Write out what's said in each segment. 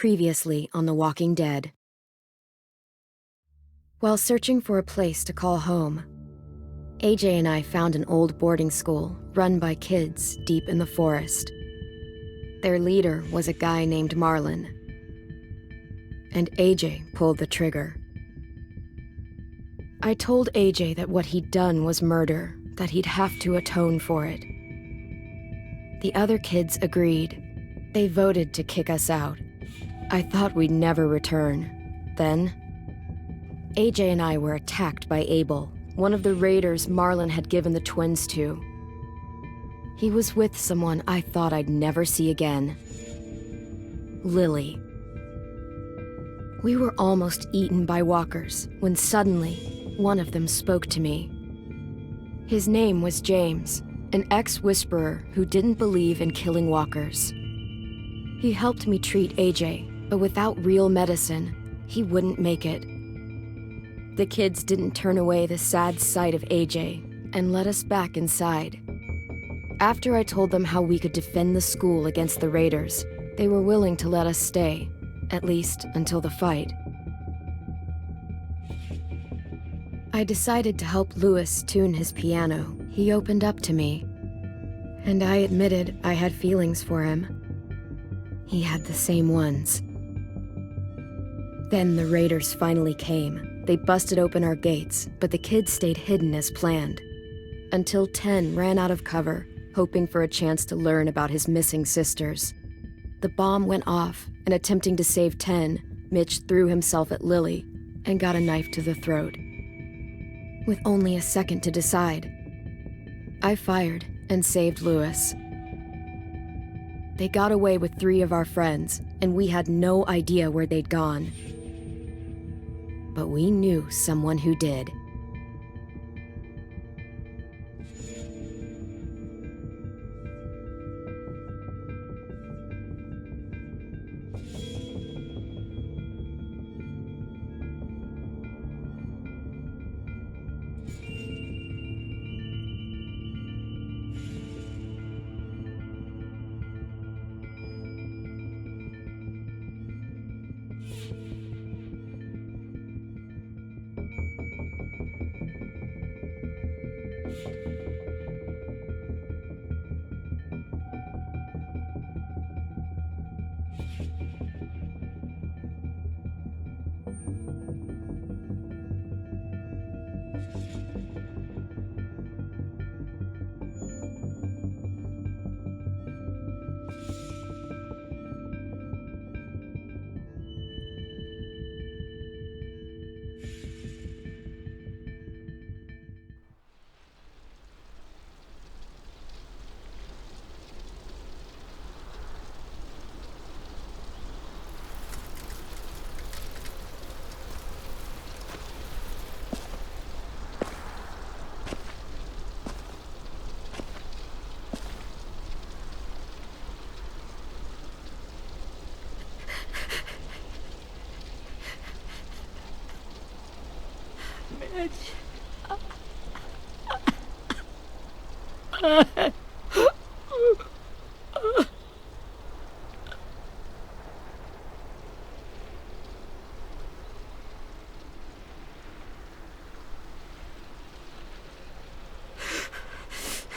Previously on The Walking Dead. While searching for a place to call home, AJ and I found an old boarding school run by kids deep in the forest. Their leader was a guy named Marlon, and AJ pulled the trigger. I told AJ that what he'd done was murder, that he'd have to atone for it. The other kids agreed. They voted to kick us out. I thought we'd never return. Then, AJ and I were attacked by Abel, one of the raiders Marlon had given the twins to. He was with someone I thought I'd never see again. Lily. We were almost eaten by walkers when suddenly, one of them spoke to me. His name was James, an ex-whisperer who didn't believe in killing walkers. He helped me treat AJ, but without real medicine, he wouldn't make it. The kids didn't turn away the sad sight of AJ and let us back inside. After I told them how we could defend the school against the raiders, they were willing to let us stay, at least until the fight. I decided to help Louis tune his piano. He opened up to me, and I admitted I had feelings for him. He had the same ones. Then the raiders finally came. They busted open our gates, but the kids stayed hidden as planned. Until 10 ran out of cover, hoping for a chance to learn about his missing sisters. The bomb went off, and attempting to save 10, Mitch threw himself at Lily and got a knife to the throat. With only a second to decide, I fired and saved Louis. They got away with 3 of our friends, and we had no idea where they'd gone. But we knew someone who did.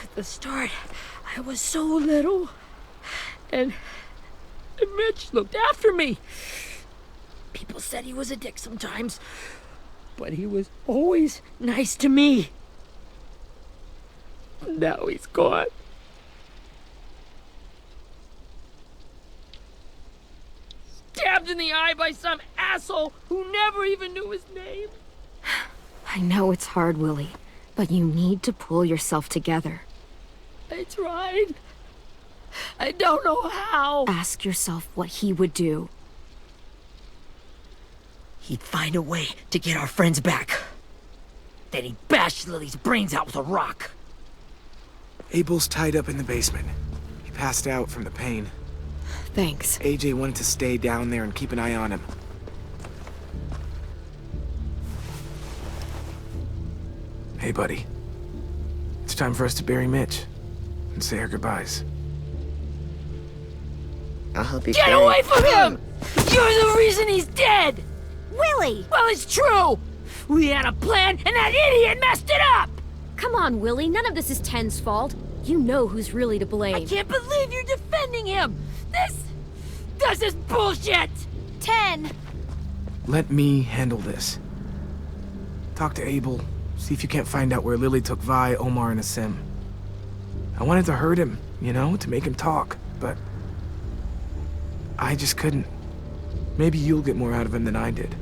At the start, I was so little, and Mitch looked after me. People said he was a dick sometimes, but he was always nice to me. Now he's gone. Stabbed in the eye by some asshole who never even knew his name. I know it's hard, Willie, but you need to pull yourself together. I tried. I don't know how. Ask yourself what he would do. He'd find a way to get our friends back. Then he'd bash Lily's brains out with a rock. Abel's tied up in the basement. He passed out from the pain. Thanks. AJ wanted to stay down there and keep an eye on him. Hey, buddy. It's time for us to bury Mitch and say our goodbyes. I'll help you Get carry away it. from him! You're the reason he's dead! Willie! Well, it's true! We had a plan, and that idiot messed it up! Come on, Willie, none of this is Ten's fault. You know who's really to blame. I can't believe you're defending him! This is bullshit! 10! Let me handle this. Talk to Abel. See if you can't find out where Lily took Vi, Omar, and Asim. I wanted to hurt him, you know, to make him talk, but I just couldn't. Maybe you'll get more out of him than I did.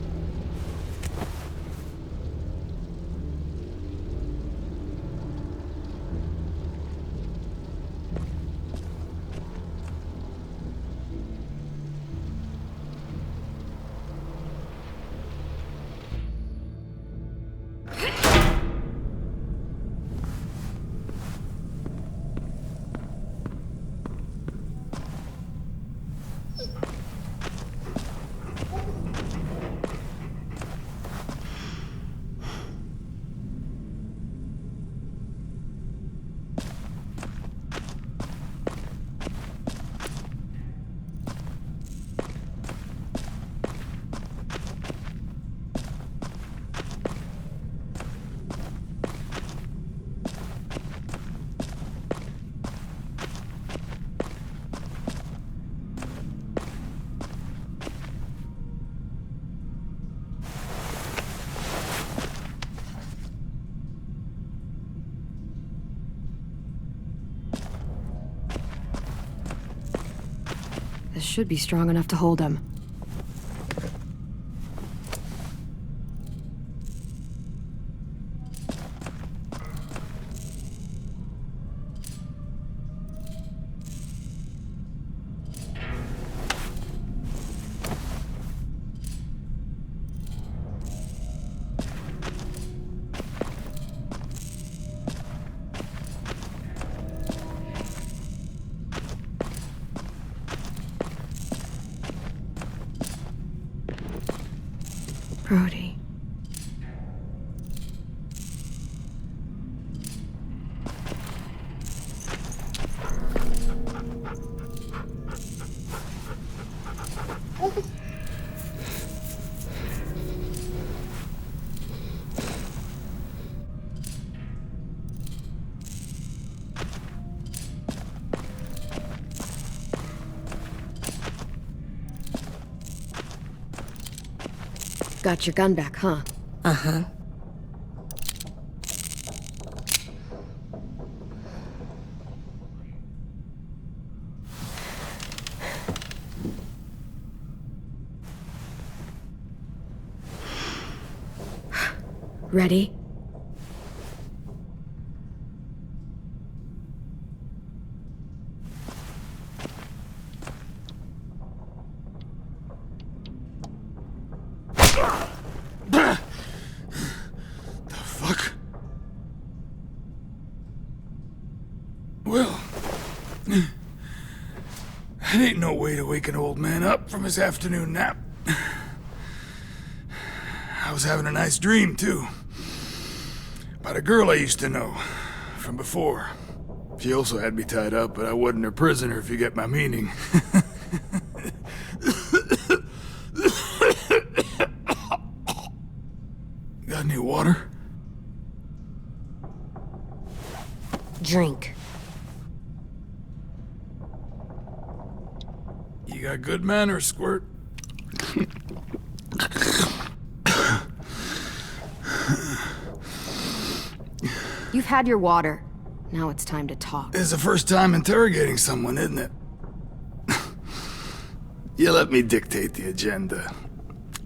This should be strong enough to hold him. Brody. Got your gun back, huh? Uh-huh. Ready? Well, that ain't no way to wake an old man up from his afternoon nap. I was having a nice dream, too. About a girl I used to know from before. She also had me tied up, but I wasn't her prisoner, if you get my meaning. Got any water? Drink. You got good manners, Squirt. You've had your water. Now it's time to talk. It's the first time interrogating someone, isn't it? You let me dictate the agenda.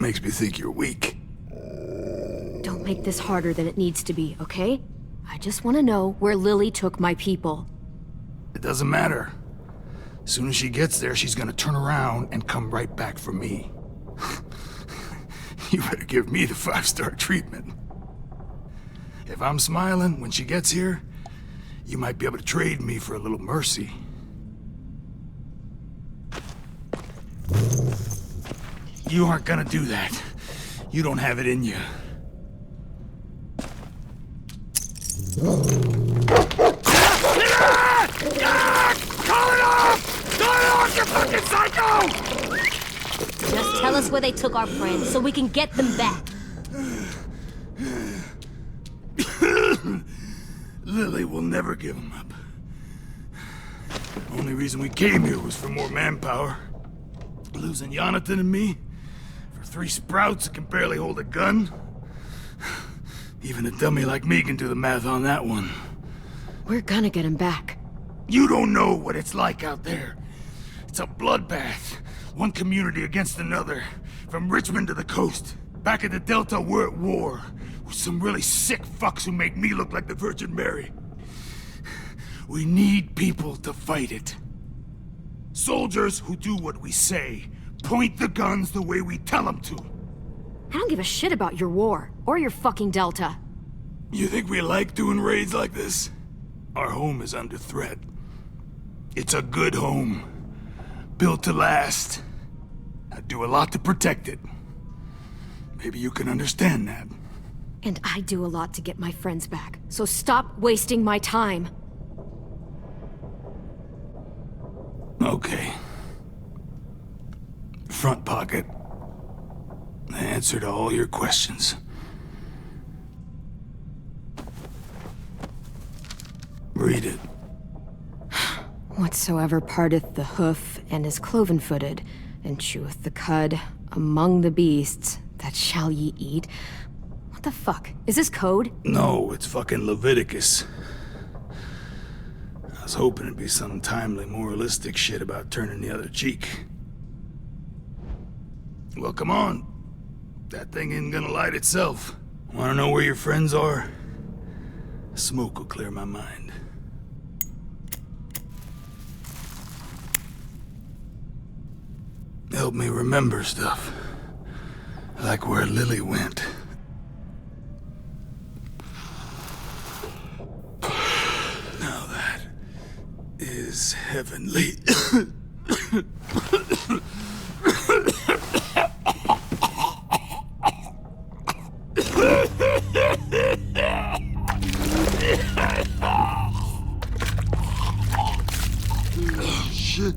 Makes me think you're weak. Don't make this harder than it needs to be, okay? I just want to know where Lily took my people. It doesn't matter. As soon as she gets there, she's gonna turn around and come right back for me. You better give me the 5-star treatment. If I'm smiling when she gets here, you might be able to trade me for a little mercy. You aren't gonna do that. You don't have it in you. Call it off! Call it off, you fucking psycho! where they took our friends, so we can get them back. Lily will never give him up. Only reason we came here was for more manpower. Losing Jonathan and me for 3 sprouts that can barely hold a gun. Even a dummy like me can do the math on that one. We're gonna get him back. You don't know what it's like out there. It's a bloodbath. One community against another. From Richmond to the coast. Back at the Delta, we're at war. With some really sick fucks who make me look like the Virgin Mary. We need people to fight it. Soldiers who do what we say. Point the guns the way we tell them to. I don't give a shit about your war, or your fucking Delta. You think we like doing raids like this? Our home is under threat. It's a good home. Built to last. I'd do a lot to protect it. Maybe you can understand that. And I do a lot to get my friends back, so stop wasting my time. Okay. Front pocket. The answer to all your questions. Read it. Whatsoever parteth the hoof, and is cloven-footed, and cheweth the cud, among the beasts, that shall ye eat. What the fuck? Is this code? No, it's fucking Leviticus. I was hoping it'd be some timely, moralistic shit about turning the other cheek. Well, come on. That thing isn't gonna light itself. Wanna know where your friends are? Smoke will clear my mind. Help me remember stuff. Like where Lily went. Now that is heavenly. Shit.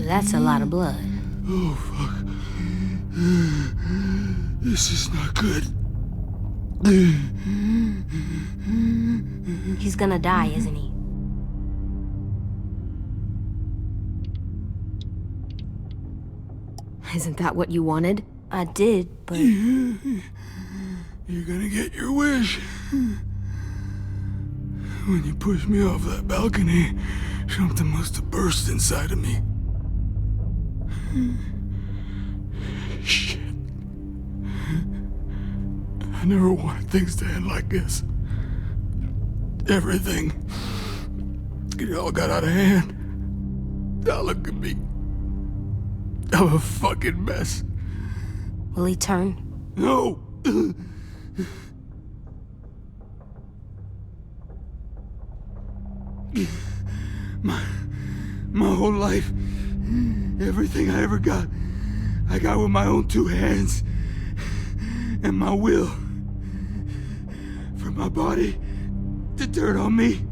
That's a lot of blood. Oh, fuck. This is not good. He's gonna die, isn't he? Isn't that what you wanted? I did, but... You're gonna get your wish. When you pushed me off that balcony, something must have burst inside of me. Shit. I never wanted things to end like this. Everything. It all got out of hand. Now look at me. I'm a fucking mess. Will he turn? No! My whole life, everything I ever got, I got with my own 2 hands. And my will. For my body to turn on me,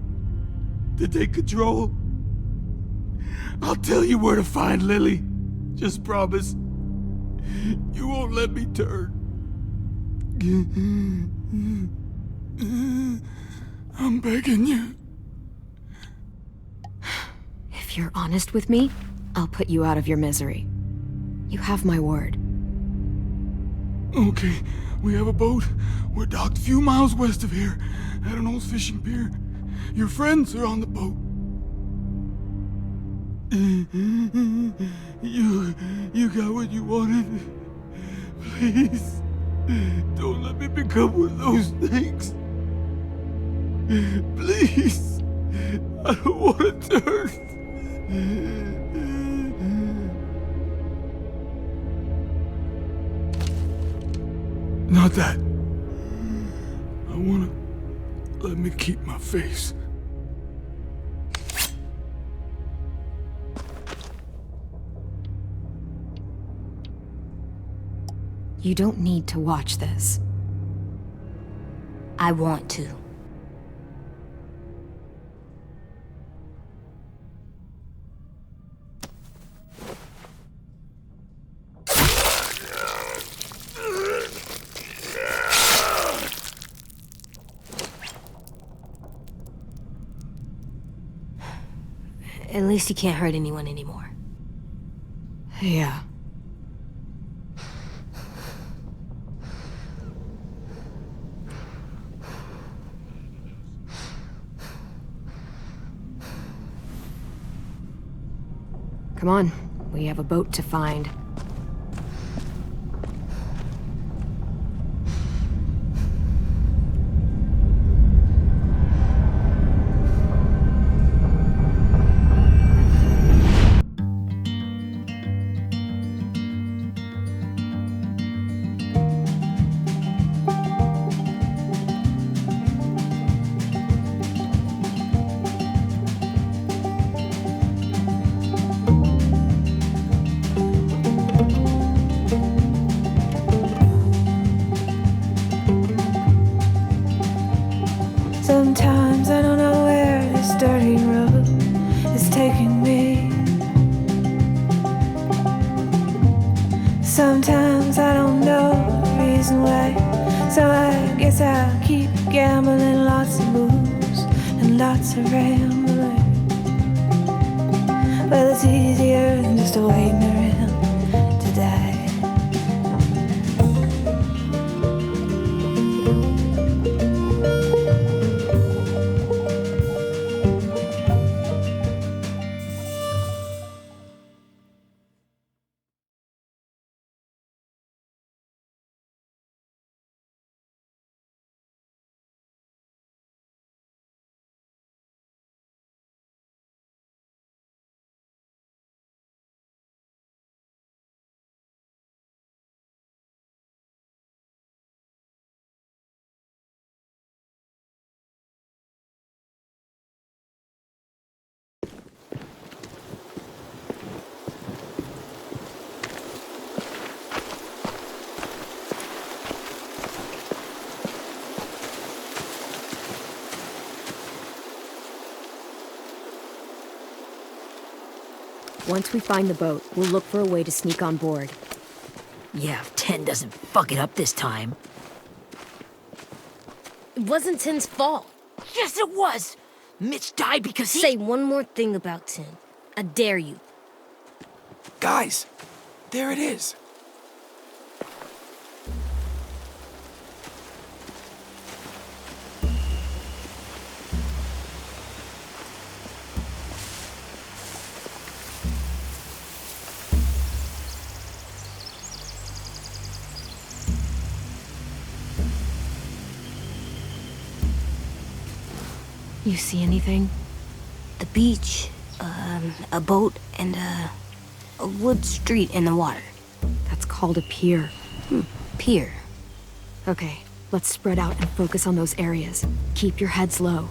to take control. I'll tell you where to find Lily. Just promise. You won't let me turn. I'm begging you. If you're honest with me, I'll put you out of your misery. You have my word. Okay, we have a boat. We're docked a few miles west of here, at an old fishing pier. Your friends are on the boat. You got what you wanted. Please, don't let me become one of those things. Please, I don't want to turn. Not that. I wanna let me keep my face. You don't need to watch this. I want to. At least you can't hurt anyone anymore. Yeah. Come on, we have a boat to find. Sometimes I don't know where this dirty road is taking me. Sometimes I don't know the reason why. So I guess I'll keep gambling, lots of moves and lots of rambling. Well, it's easier than just waiting around to die. Once we find the boat, we'll look for a way to sneak on board. Yeah, if 10 doesn't fuck it up this time. It wasn't Tin's fault. Yes, it was! Mitch died because he— Say one more thing about Tin. I dare you. Guys, there it is. You see anything? The beach, a boat, and a wood street in the water. That's called a pier. Pier. Okay, let's spread out and focus on those areas. Keep your heads low.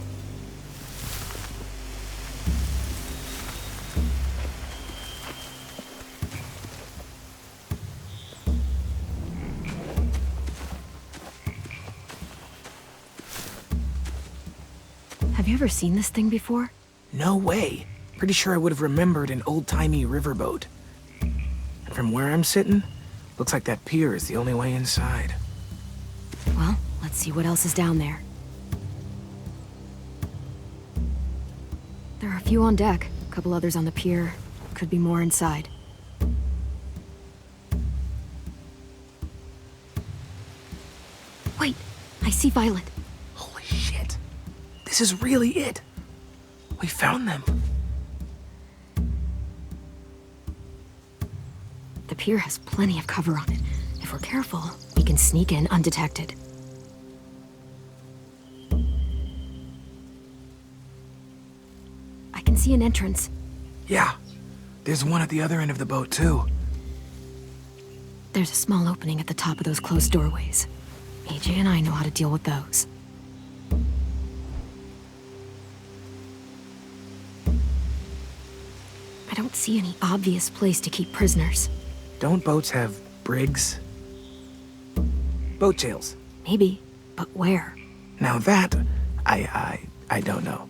Have you ever seen this thing before? No way. Pretty sure I would have remembered an old-timey riverboat. And from where I'm sitting, looks like that pier is the only way inside. Well, let's see what else is down there. There are a few on deck, a couple others on the pier. Could be more inside. Wait, I see Violet. Holy shit. This is really it. We found them. The pier has plenty of cover on it. If we're careful, we can sneak in undetected. I can see an entrance. Yeah. There's one at the other end of the boat, too. There's a small opening at the top of those closed doorways. AJ and I know how to deal with those. I don't see any obvious place to keep prisoners. Don't boats have brigs? Boat jails. Maybe, but where? Now that, I don't know.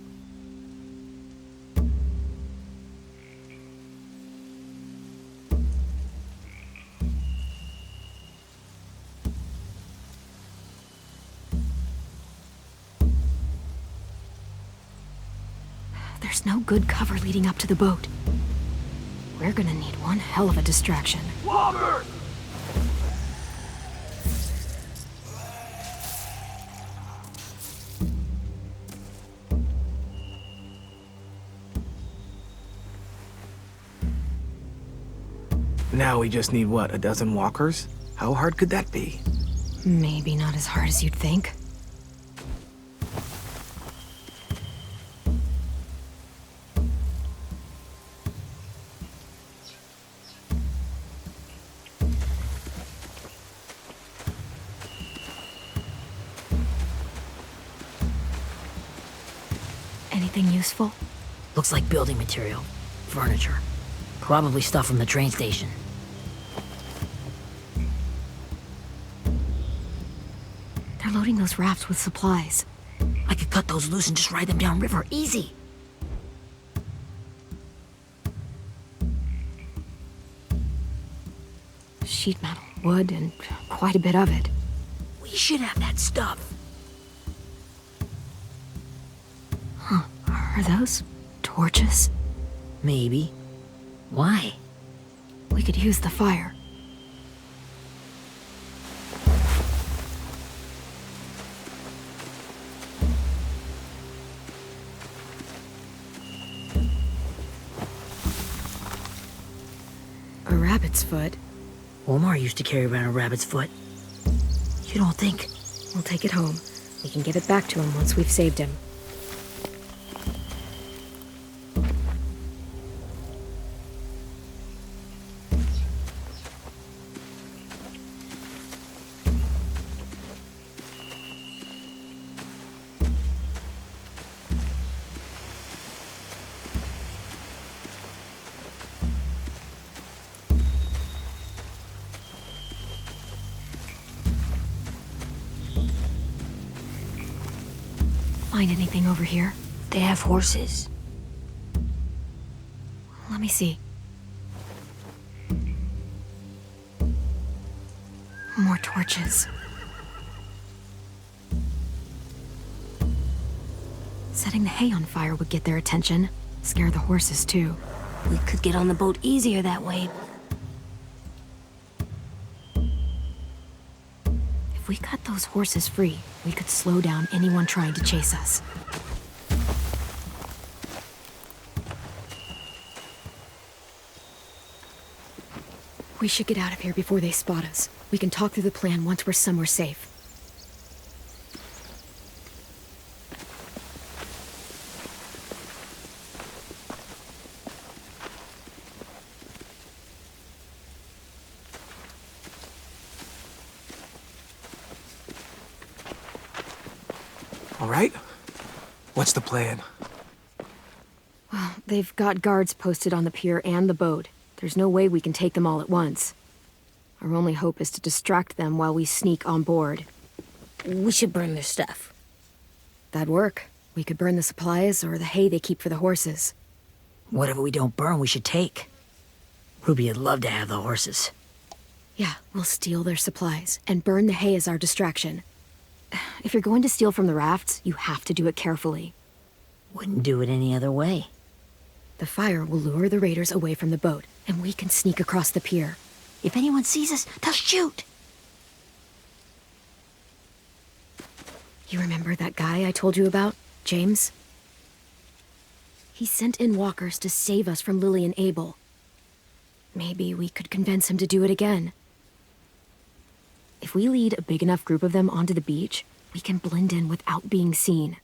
There's no good cover leading up to the boat. We're gonna need one hell of a distraction. Walker! Now we just need, what, a dozen walkers? How hard could that be? Maybe not as hard as you'd think. Anything useful? Looks like building material. Furniture. Probably stuff from the train station. They're loading those rafts with supplies. I could cut those loose and just ride them downriver. Easy. Sheet metal, wood, and quite a bit of it. We should have that stuff. Huh. Are those torches? Maybe. Why? We could use the fire. A rabbit's foot? Omar used to carry around a rabbit's foot. You don't think? We'll take it home. We can give it back to him once we've saved him. Find anything over here? They have horses. Let me see. More torches. Setting the hay on fire would get their attention. Scare the horses, too. We could get on the boat easier that way. If we cut those horses free, we could slow down anyone trying to chase us. We should get out of here before they spot us. We can talk through the plan once we're somewhere safe. All right? What's the plan? Well, they've got guards posted on the pier and the boat. There's no way we can take them all at once. Our only hope is to distract them while we sneak on board. We should burn their stuff. That'd work. We could burn the supplies or the hay they keep for the horses. Whatever we don't burn, we should take. Ruby'd love to have the horses. Yeah, we'll steal their supplies and burn the hay as our distraction. If you're going to steal from the rafts, you have to do it carefully. Wouldn't do it any other way. The fire will lure the raiders away from the boat, and we can sneak across the pier. If anyone sees us, they'll shoot. You remember that guy I told you about, James? He sent in walkers to save us from Lily and Abel. Maybe we could convince him to do it again. If we lead a big enough group of them onto the beach, we can blend in without being seen.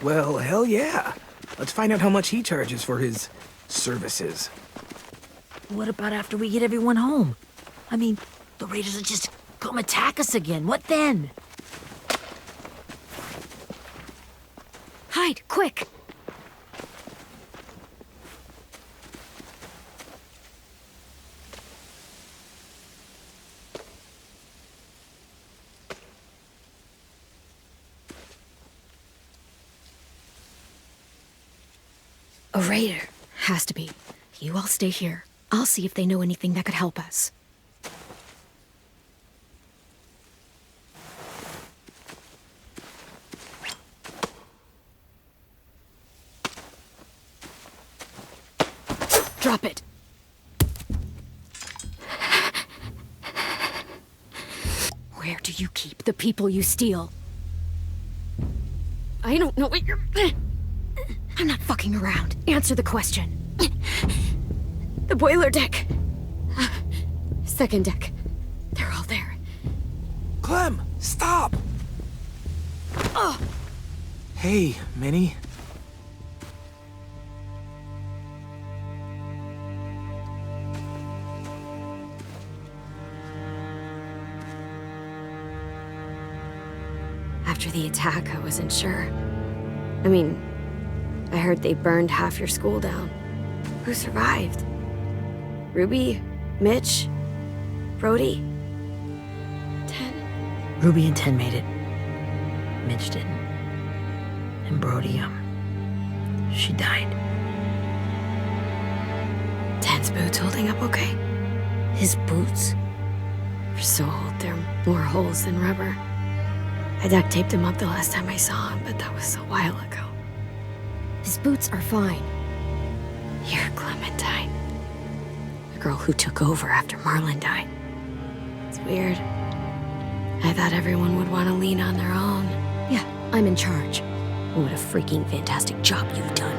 Well, hell yeah. Let's find out how much he charges for his services. What about after we get everyone home? I mean, the raiders will just come attack us again. What then? Hide, quick! A raider. Has to be. You all stay here. I'll see if they know anything that could help us. Drop it. Where do you keep the people you steal? I don't know what you're... I'm not fucking around. Answer the question. The boiler deck. Second deck. They're all there. Clem, stop! Oh. Hey, Minnie. After the attack, I wasn't sure. I mean, I heard they burned half your school down. Who survived? Ruby? Mitch? Brody? 10? Ruby and 10 made it. Mitch didn't. And Brody, she died. 10's boots holding up okay? His boots? They're so old, there are more holes than rubber. I duct taped him up the last time I saw him, but that was a while ago. His boots are fine. You're Clementine. The girl who took over after Marlon died. It's weird. I thought everyone would want to lean on their own. Yeah, I'm in charge. What a freaking fantastic job you've done.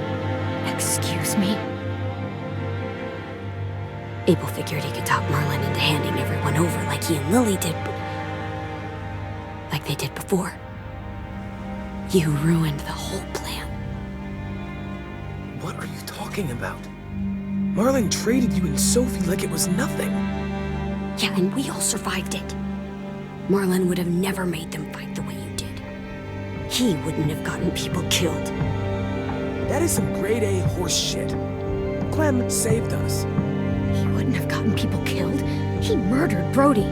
Excuse me? Abel figured he could talk Marlon into handing everyone over like he and Lily did, but... like they did before. You ruined the whole plan. What are you talking about? Marlon traded you and Sophie like it was nothing. Yeah, and we all survived it. Marlon would have never made them fight the way you did. He wouldn't have gotten people killed. That is some grade A horse shit. Clem saved us. He wouldn't have gotten people killed. He murdered Brody.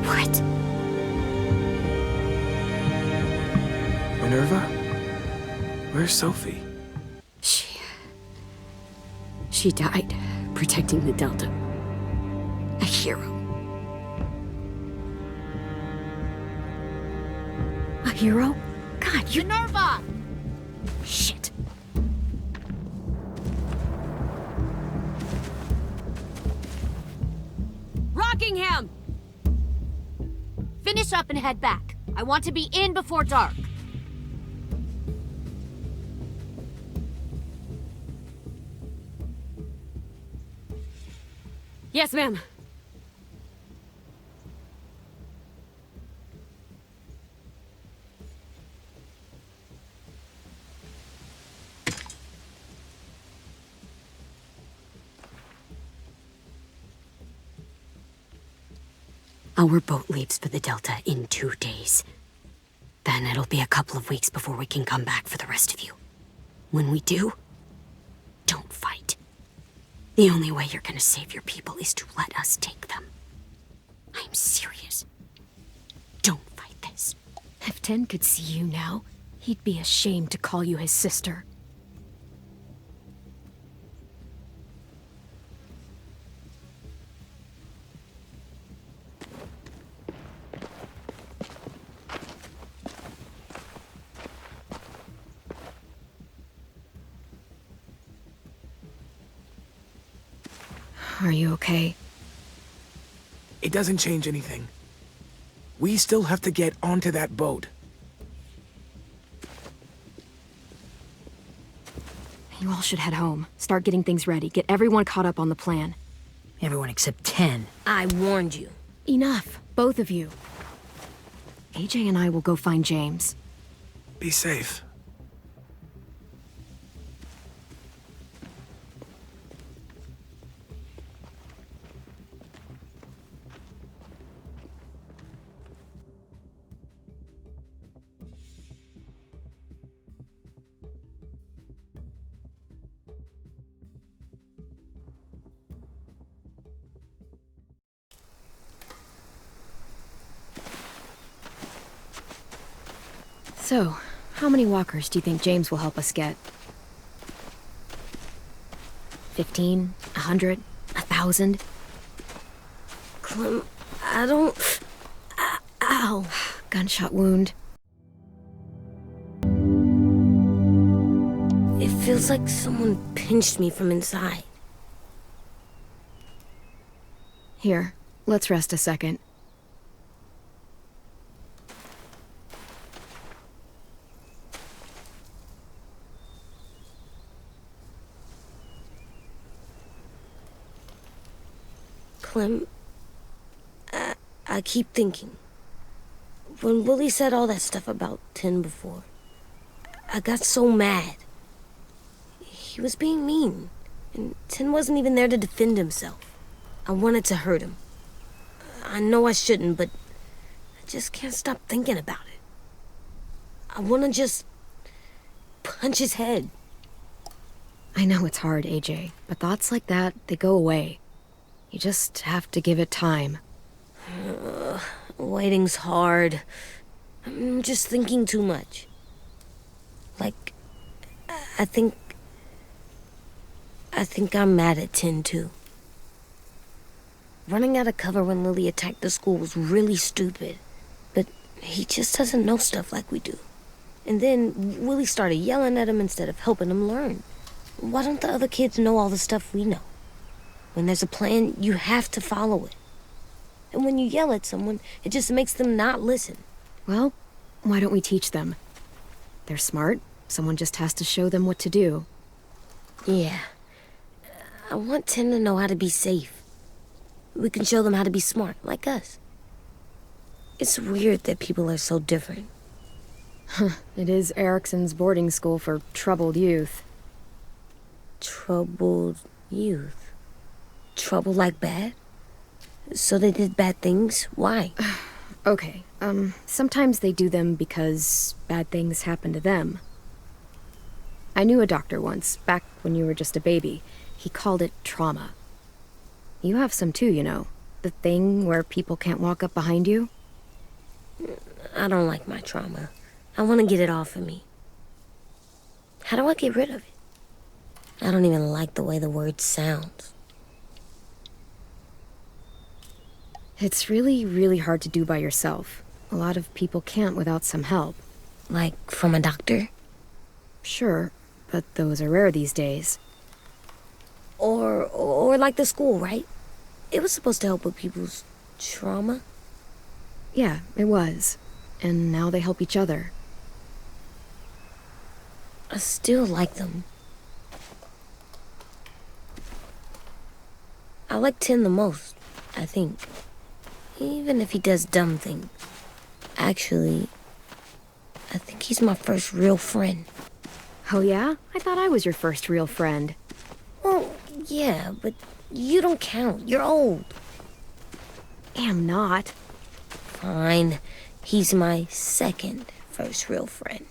What? Minerva? Where's Sophie? She died protecting the Delta. A hero. A hero? God, you... Minerva! Shit. Rockingham! Finish up and head back. I want to be in before dark. Yes, ma'am. Our boat leaves for the Delta in 2 days. Then it'll be a couple of weeks before we can come back for the rest of you. When we do, don't fight. The only way you're gonna save your people is to let us take them. I'm serious. Don't fight this. If 10 could see you now, he'd be ashamed to call you his sister. Are you okay? It doesn't change anything. We still have to get onto that boat. You all should head home. Start getting things ready. Get everyone caught up on the plan. Everyone except 10. I warned you. Enough, both of you. AJ and I will go find James. Be safe. So, how many walkers do you think James will help us get? 15? 100? 1,000? Clem, I don't... Ow. Gunshot wound. It feels like someone pinched me from inside. Here, let's rest a second. Clem, I keep thinking. When Willie said all that stuff about 10 before, I got so mad. He was being mean, and 10 wasn't even there to defend himself. I wanted to hurt him. I know I shouldn't, but I just can't stop thinking about it. I want to just punch his head. I know it's hard, AJ, but thoughts like that, they go away. You just have to give it time. Waiting's hard. I'm just thinking too much. Like, I think I'm mad at 10 too. Running out of cover when Lily attacked the school was really stupid. But he just doesn't know stuff like we do. And then Willie started yelling at him instead of helping him learn. Why don't the other kids know all the stuff we know? When there's a plan, you have to follow it. And when you yell at someone, it just makes them not listen. Well, why don't we teach them? They're smart. Someone just has to show them what to do. Yeah. I want 10 to know how to be safe. We can show them how to be smart, like us. It's weird that people are so different. It is Erickson's boarding school for troubled youth. Troubled youth? Trouble like bad? So they did bad things? Why? Okay, sometimes they do them because bad things happen to them. I knew a doctor once, back when you were just a baby. He called it trauma. You have some too, you know. The thing where people can't walk up behind you. I don't like my trauma. I want to get it off of me. How do I get rid of it? I don't even like the way the word sounds. It's really, really hard to do by yourself. A lot of people can't without some help. Like from a doctor? Sure, but those are rare these days. Or like the school, right? It was supposed to help with people's trauma. Yeah, it was. And now they help each other. I still like them. I like 10 the most, I think. Even if he does dumb things. Actually, I think he's my first real friend. Oh yeah? I thought I was your first real friend. Well, yeah, but you don't count. You're old. Am not. Fine. He's my second first real friend.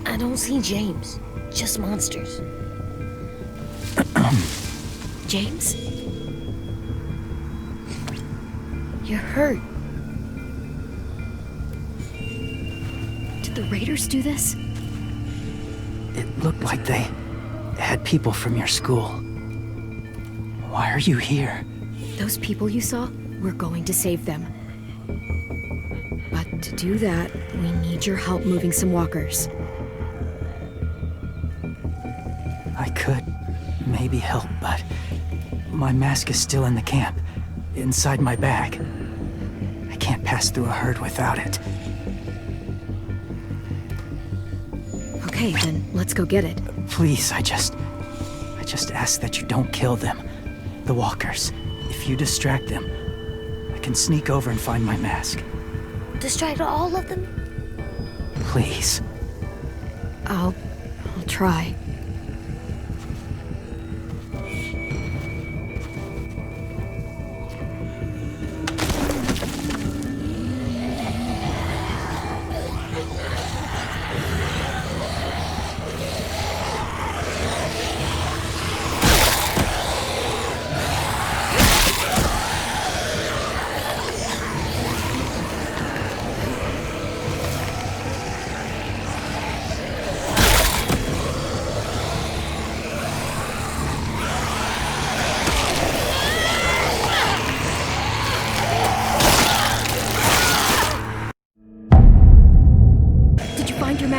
I don't see James, just monsters. James? You're hurt. Did the Raiders do this? It looked like they had people from your school. Why are you here? Those people you saw, we're going to save them. But to do that, we need your help moving some walkers. I could maybe help, but my mask is still in the camp, inside my bag. I can't pass through a herd without it. Okay, then let's go get it. Please, I just ask that you don't kill them. The walkers. If you distract them, I can sneak over and find my mask. Distract all of them? Please. I'll try.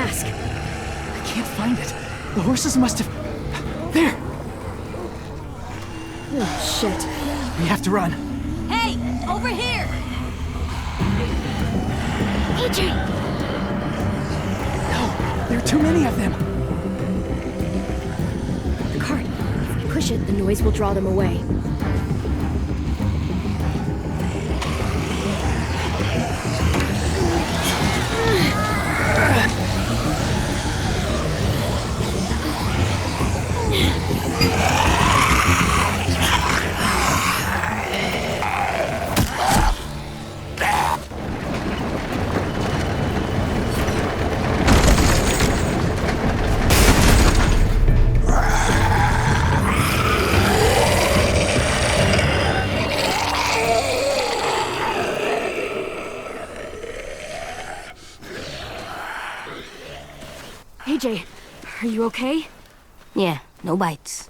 mask. I can't find it. The horses must have... There! Oh, shit. We have to run. Hey, over here! AJ! No, there are too many of them. The cart. If we push it, the noise will draw them away. AJ, are you okay? Yeah, no bites.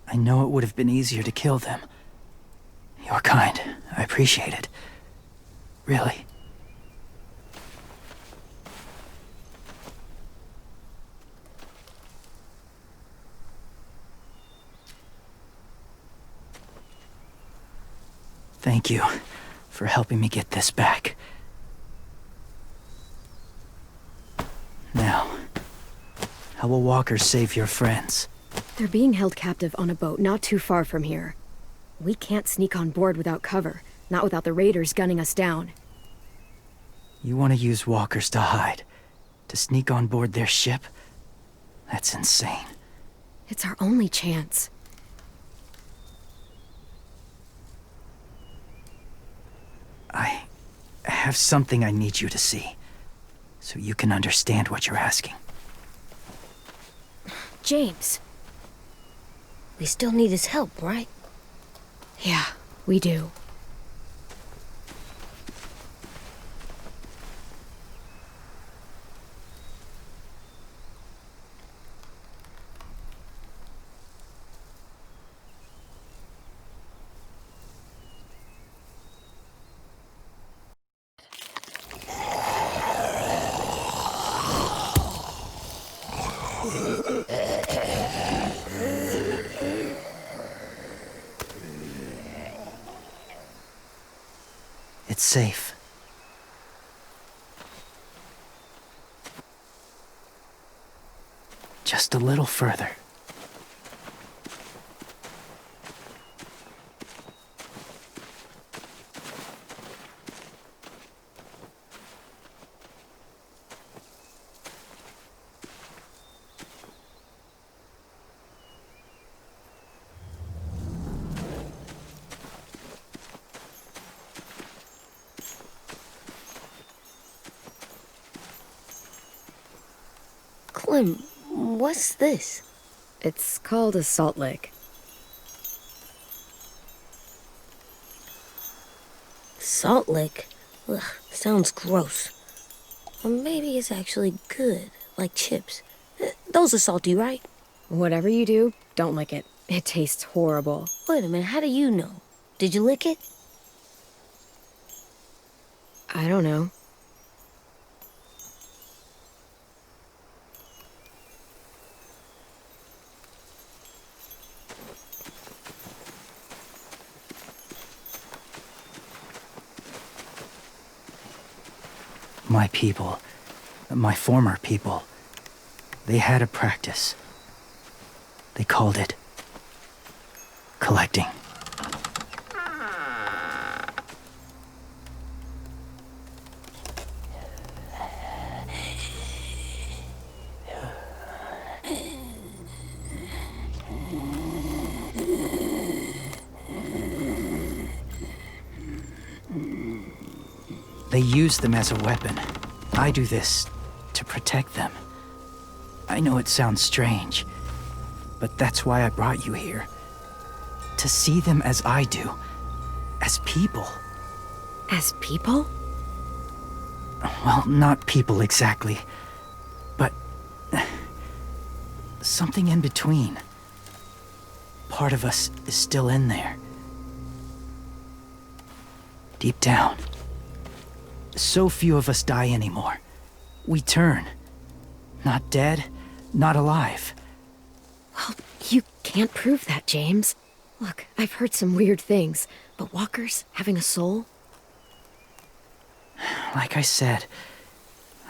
I know it would have been easier to kill them. You're kind. I appreciate it. Really. Thank you for helping me get this back. Now, how will walkers save your friends? They're being held captive on a boat not too far from here. We can't sneak on board without cover, not without the raiders gunning us down. You want to use walkers to hide? To sneak on board their ship? That's insane. It's our only chance. I have something I need you to see, so you can understand what you're asking. James. We still need his help, right? Yeah, we do. It's safe. Just a little further. Clem, what's this? It's called a salt lick. Salt lick? Ugh, sounds gross. Or maybe it's actually good, like chips. Those are salty, right? Whatever you do, don't lick it. It tastes horrible. Wait a minute, how do you know? Did you lick it? I don't know. My people, my former people, they had a practice. They called it collecting. They use them as a weapon. I do this to protect them. I know it sounds strange, but that's why I brought you here. To see them as I do. As people. As people? Well, not people exactly, but something in between. Part of us is still in there. Deep down. So few of us die anymore. We turn. Not dead, not alive. Well, you can't prove that, James. Look, I've heard some weird things, but walkers having a soul? Like I said,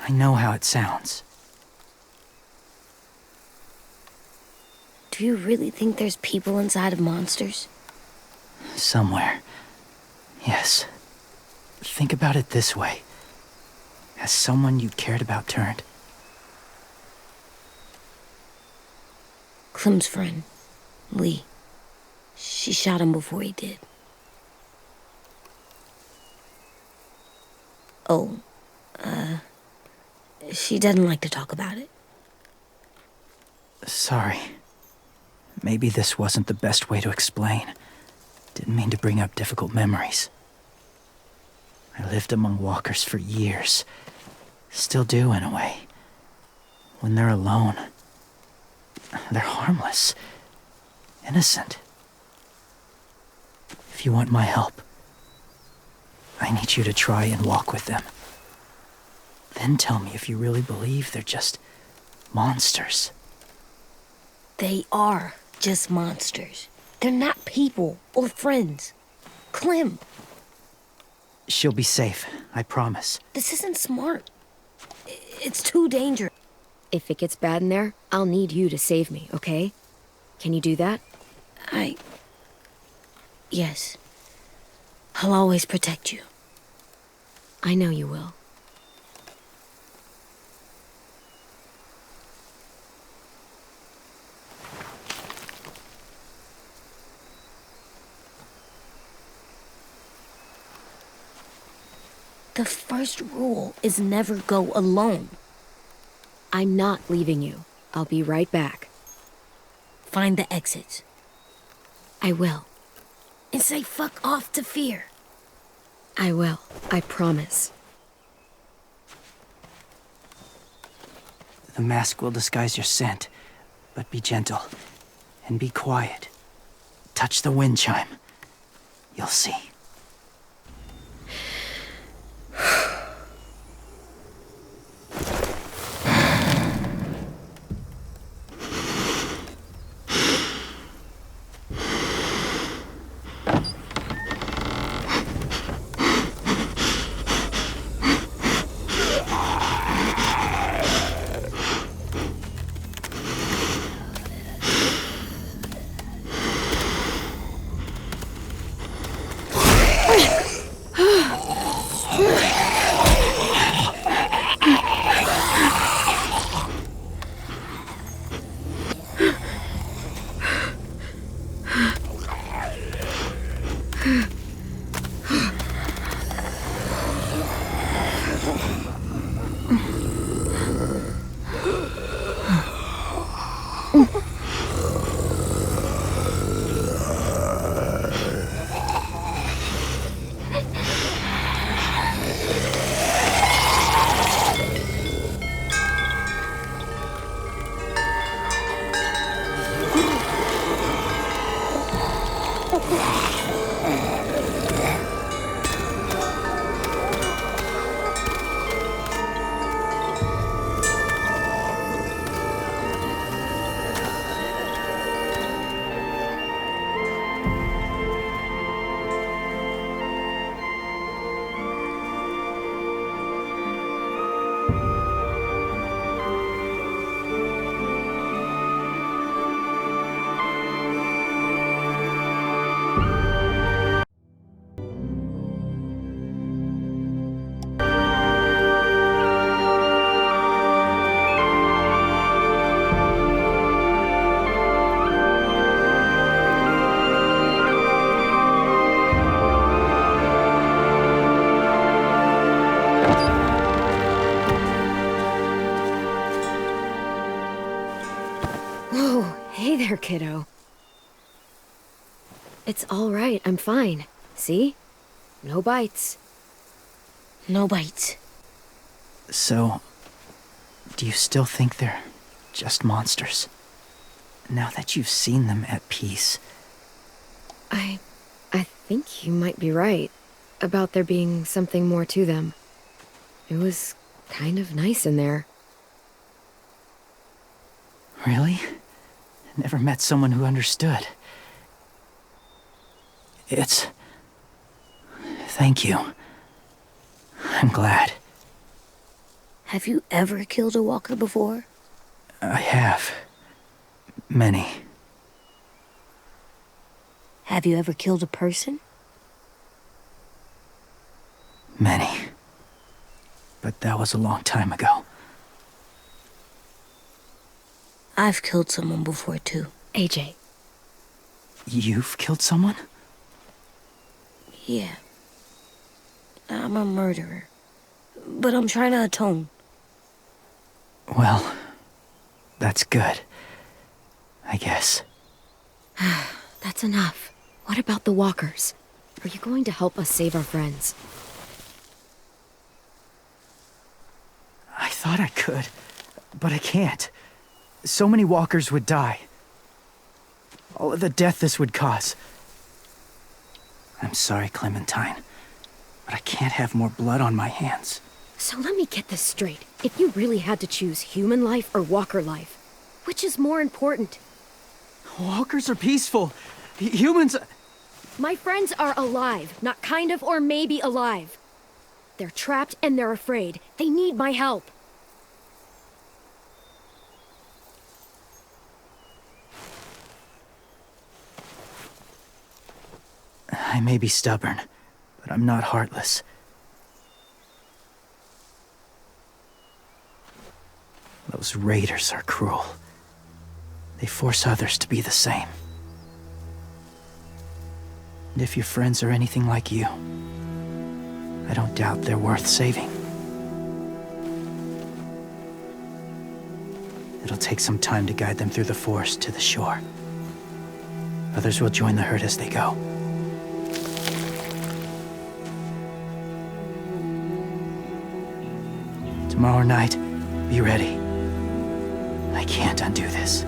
I know how it sounds. Do you really think there's people inside of monsters? Somewhere. Yes. Think about it this way. Has someone you cared about turned? Clem's friend, Lee. She shot him before he did. Oh, she doesn't like to talk about it. Sorry. Maybe this wasn't the best way to explain. Didn't mean to bring up difficult memories. I lived among walkers for years. Still do, in a way. When they're alone, they're harmless. Innocent. If you want my help, I need you to try and walk with them. Then tell me if you really believe they're just monsters. They are just monsters. They're not people or friends. Clem, She'll be safe, I promise. this isn't smart. It's too dangerous. If it gets bad in there, I'll need you to save me, okay? Can you do that? Yes. I'll always protect you. I know you will. The first rule is never go alone. I'm not leaving you. I'll be right back. Find the exits. I will. And say fuck off to fear. I will. I promise. The mask will disguise your scent, but be gentle and be quiet. Touch the wind chime. You'll see. Hey there, kiddo. It's all right, I'm fine. See? No bites. No bites. So, do you still think they're just monsters? Now that you've seen them at peace. I think you might be right about there being something more to them. It was kind of nice in there. Really? Never met someone who understood. Thank you. I'm glad. Have you ever killed a walker before? I have. Many. Have you ever killed a person? Many. But that was a long time ago. I've killed someone before, too. AJ. You've killed someone? Yeah. I'm a murderer. But I'm trying to atone. Well, that's good. I guess. That's enough. What about the walkers? Are you going to help us save our friends? I thought I could, but I can't. So many walkers would die. All of the death this would cause. I'm sorry, Clementine, but I can't have more blood on my hands. So let me get this straight. If you really had to choose human life or walker life, which is more important? Walkers are peaceful. Humans... My friends are alive, not kind of or maybe alive. They're trapped and they're afraid. They need my help. I may be stubborn, but I'm not heartless. Those raiders are cruel. They force others to be the same. And if your friends are anything like you, I don't doubt they're worth saving. It'll take some time to guide them through the forest to the shore. Others will join the herd as they go. Tomorrow night, be ready. I can't undo this.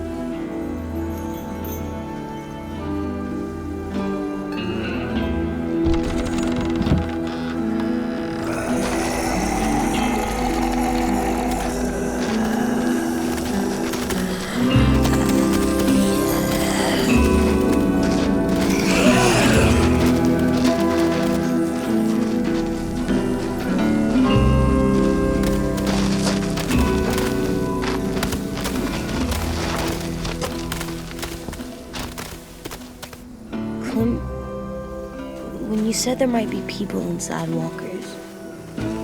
When you said there might be people inside walkers,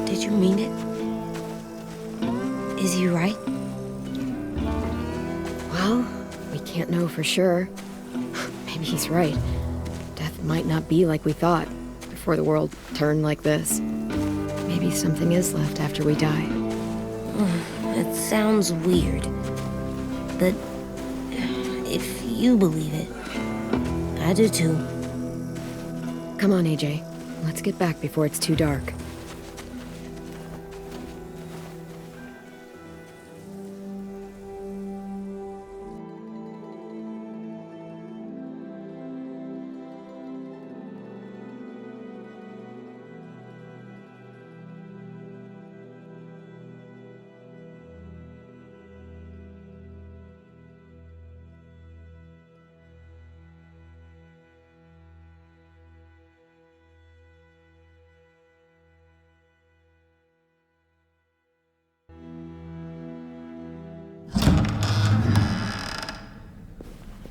did you mean it? Is he right? Well, we can't know for sure. Maybe he's right. Death might not be like we thought before the world turned like this. Maybe something is left after we die. It sounds weird. But if you believe it, I do too. Come on, AJ. Let's get back before it's too dark.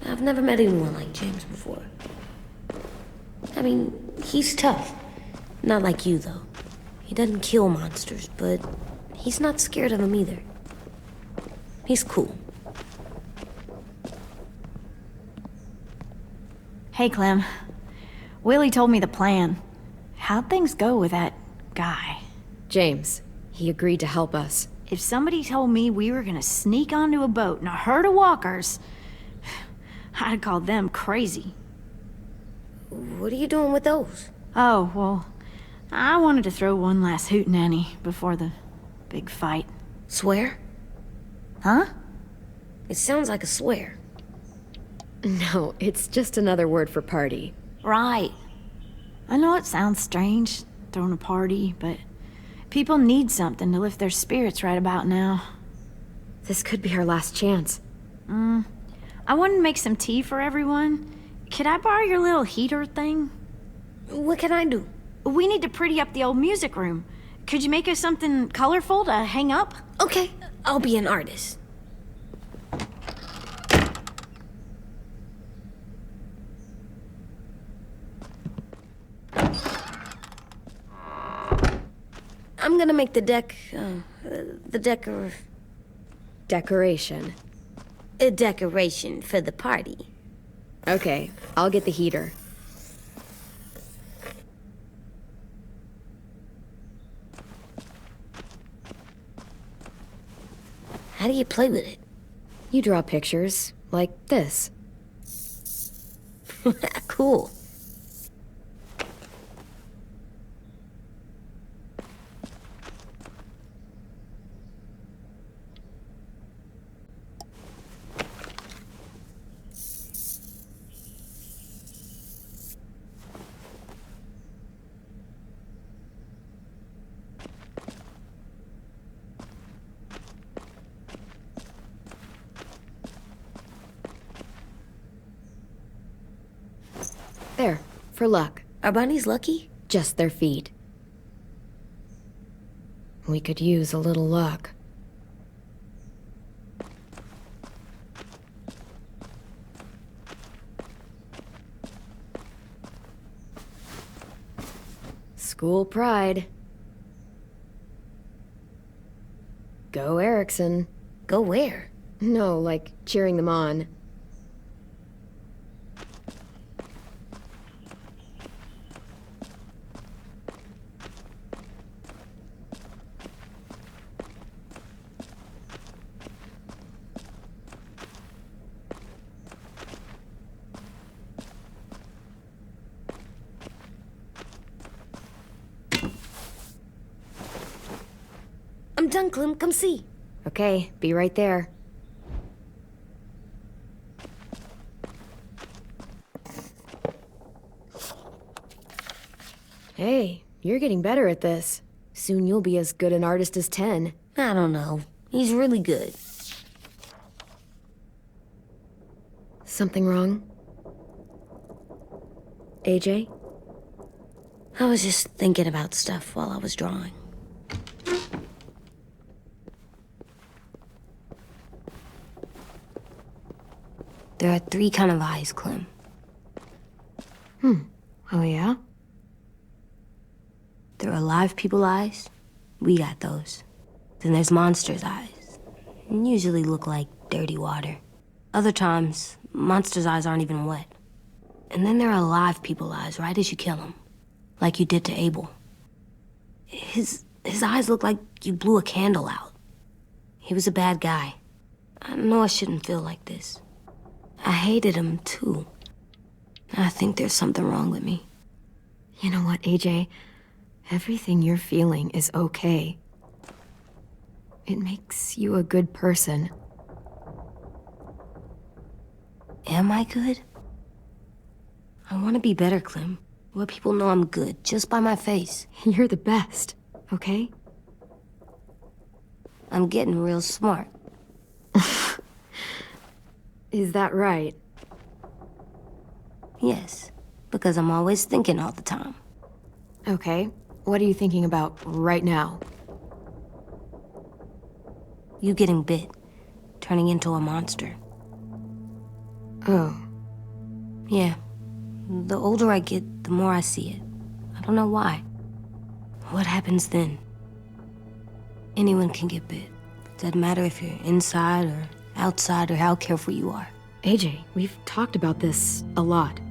I've never met anyone like James before. I mean, he's tough. Not like you, though. He doesn't kill monsters, but he's not scared of them either. He's cool. Hey, Clem. Willie told me the plan. How'd things go with that guy? James, he agreed to help us. If somebody told me we were gonna sneak onto a boat in a herd of walkers, I'd call them crazy. What are you doing with those? Oh, well, I wanted to throw one last hootenanny before the big fight. Swear? Huh? It sounds like a swear. No, it's just another word for party. Right. I know it sounds strange, throwing a party, but People need something to lift their spirits right about now. This could be our last chance. I wanted to make some tea for everyone. Could I borrow your little heater thing? What can I do? We need to pretty up the old music room. Could you make us something colorful to hang up? Okay, I'll be an artist. I'm gonna make the Decoration. a decoration for the party. Okay, I'll get the heater. How do you play with it? You draw pictures, like this. Cool. There, for luck. Are bunnies lucky? Just their feet. We could use a little luck. School pride. Go Erickson. Go where? No, like cheering them on. I'm done, Clem. Come see. Okay, be right there. Hey, you're getting better at this. Soon you'll be as good an artist as 10. I don't know. He's really good. Something wrong? AJ? I was just thinking about stuff while I was drawing. There are 3 kind of eyes, Clem. Oh yeah? There are live people eyes. We got those. Then there's monsters' eyes. And usually look like dirty water. Other times, monsters' eyes aren't even wet. And then there are live people eyes right as you kill them. Like you did to Abel. His eyes look like you blew a candle out. He was a bad guy. I know I shouldn't feel like this. I hated him, too. I think there's something wrong with me. You know what, AJ? Everything you're feeling is okay. It makes you a good person. Am I good? I want to be better, Clem. Let people know I'm good, just by my face. You're the best, okay? I'm getting real smart. Is that right? Yes, because I'm always thinking all the time. Okay, what are you thinking about right now? You getting bit, turning into a monster. Oh. Yeah. The older I get, the more I see it. I don't know why. What happens then? Anyone can get bit. Doesn't matter if you're inside or outside or how careful you are. AJ, we've talked about this a lot.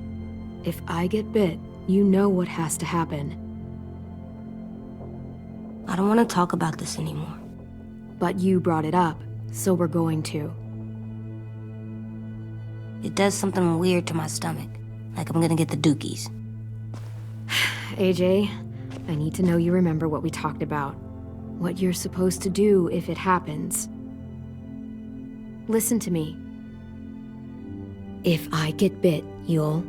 If I get bit, you know what has to happen. I don't want to talk about this anymore. But you brought it up, so we're going to. It does something weird to my stomach. Like I'm gonna get the dookies. AJ, I need to know you remember what we talked about. What you're supposed to do if it happens. Listen to me. If I get bit, you'll...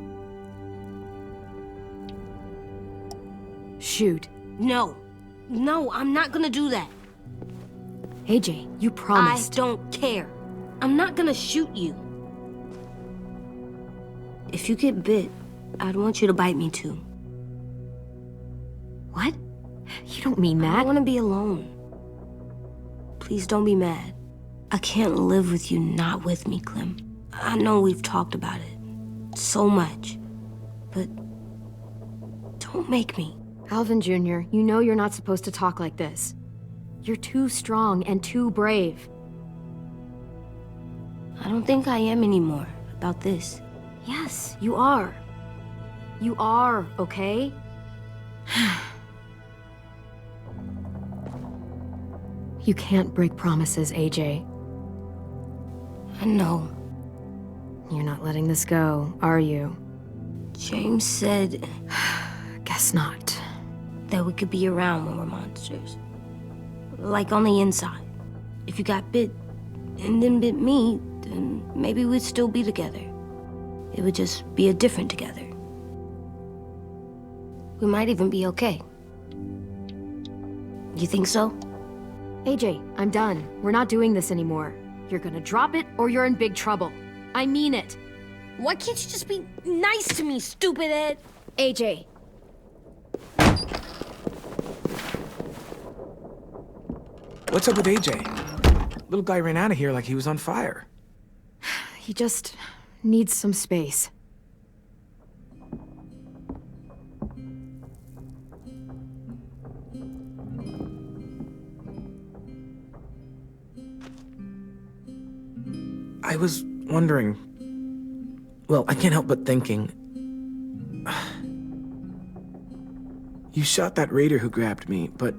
shoot. No. No, I'm not gonna do that. AJ, you promised. I don't care. I'm not gonna shoot you. If you get bit, I'd want you to bite me too. What? You don't mean I that. want to be alone. Please don't be mad. I can't live with you not with me, Clem. I know we've talked about it so much, but don't make me. Alvin Jr., you know you're not supposed to talk like this. You're too strong and too brave. I don't think I am anymore about this. Yes, you are. You are, okay? You can't break promises, AJ. I know. You're not letting this go, are you? James said Guess not. that we could be around when we're monsters. Like on the inside. If you got bit and then bit me, then maybe we'd still be together. It would just be a different together. We might even be okay. You think so? AJ, I'm done. We're not doing this anymore. You're gonna drop it or you're in big trouble. I mean it. Why can't you just be nice to me, stupid Ed? AJ. What's up with AJ? Little guy ran out of here like he was on fire. He just needs some space. I was wondering... Well, I can't help but thinking... You shot that raider who grabbed me, but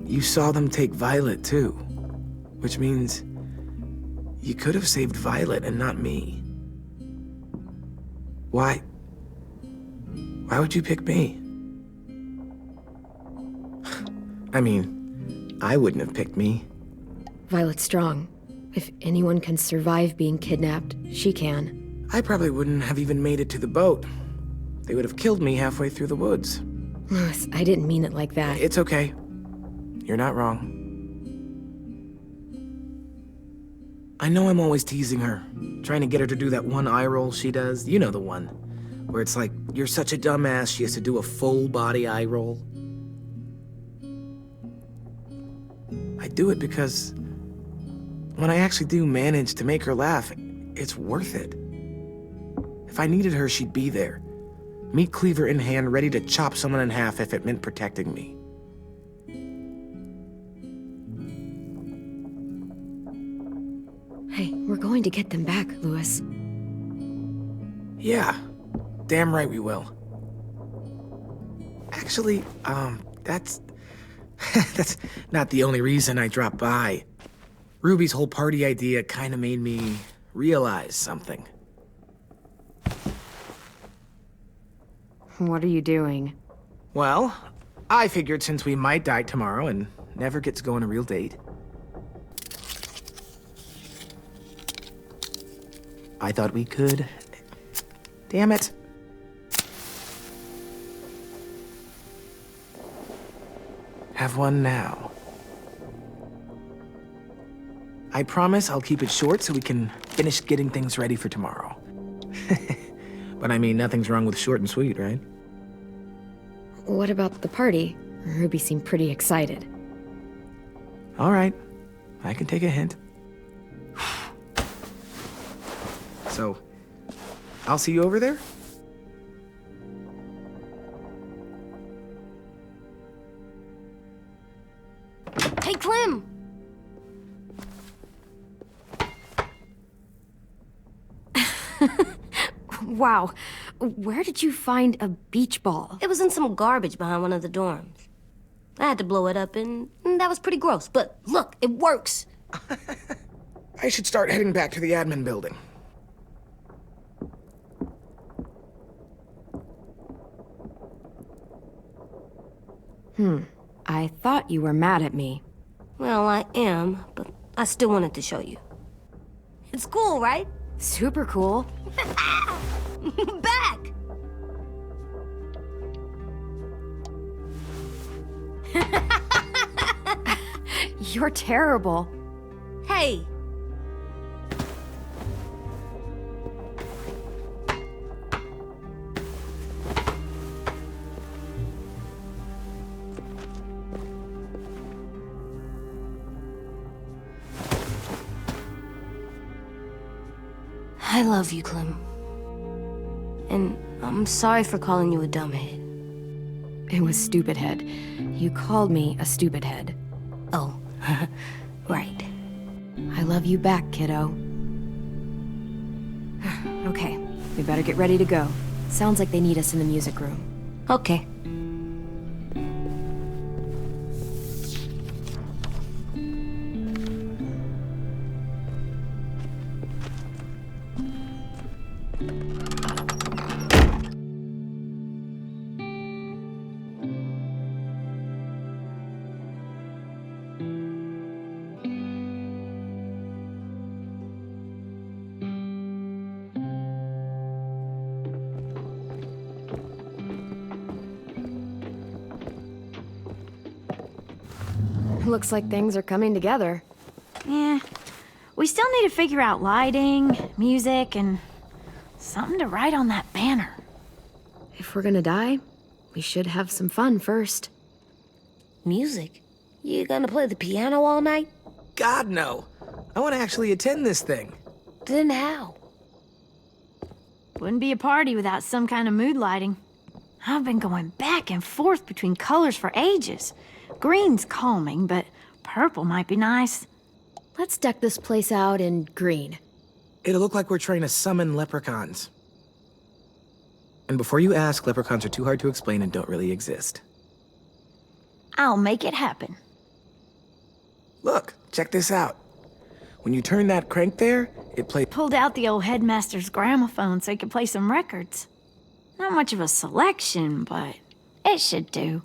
you saw them take Violet too. Which means... you could have saved Violet and not me. Why? Why would you pick me? I mean, I wouldn't have picked me. Violet's strong. If anyone can survive being kidnapped, she can. I probably wouldn't have even made it to the boat. They would have killed me halfway through the woods. Louis, I didn't mean it like that. It's okay. You're not wrong. I know I'm always teasing her, trying to get her to do that one eye roll she does. You know the one, where it's like, you're such a dumbass, she has to do a full body eye roll. I do it because when I actually do manage to make her laugh, it's worth it. If I needed her, she'd be there. Meat cleaver in hand, ready to chop someone in half if it meant protecting me. Hey, we're going to get them back, Louis. Yeah, damn right we will. Actually, that's... that's not the only reason I dropped by. Ruby's whole party idea kinda made me realize something. What are you doing? Well, I figured since we might die tomorrow and never get to go on a real date, I thought we could... Damn it. Have one now. I promise I'll keep it short so we can finish getting things ready for tomorrow. But I mean, nothing's wrong with short and sweet, right? What about the party? Ruby seemed pretty excited. All right, I can take a hint. So, I'll see you over there? Hey, Clem! Wow, where did you find a beach ball? It was in some garbage behind one of the dorms. I had to blow it up, and that was pretty gross. But look, it works. I should start heading back to the admin building. I thought you were mad at me. Well, I am, but I still wanted to show you. It's cool, right? Super cool. Back! You're terrible. Hey! I love you, Clem. And I'm sorry for calling you a dumbhead. It was stupid head. You called me a stupid head. Oh, right. I love you back, kiddo. Okay, we better get ready to go. Sounds like they need us in the music room. Okay. Looks like things are coming together. Yeah. We still need to figure out lighting, music, and something to write on that banner. If we're gonna die, we should have some fun first. Music? You gonna play the piano all night? God, no. I want to actually attend this thing. Then how? Wouldn't be a party without some kind of mood lighting. I've been going back and forth between colors for ages. Green's calming, but purple might be nice. Let's deck this place out in green. It'll look like we're trying to summon leprechauns. And before you ask, leprechauns are too hard to explain and don't really exist. I'll make it happen. Look, check this out. When you turn that crank there, it plays. Pulled out the old headmaster's gramophone so he could play some records. Not much of a selection, but it should do.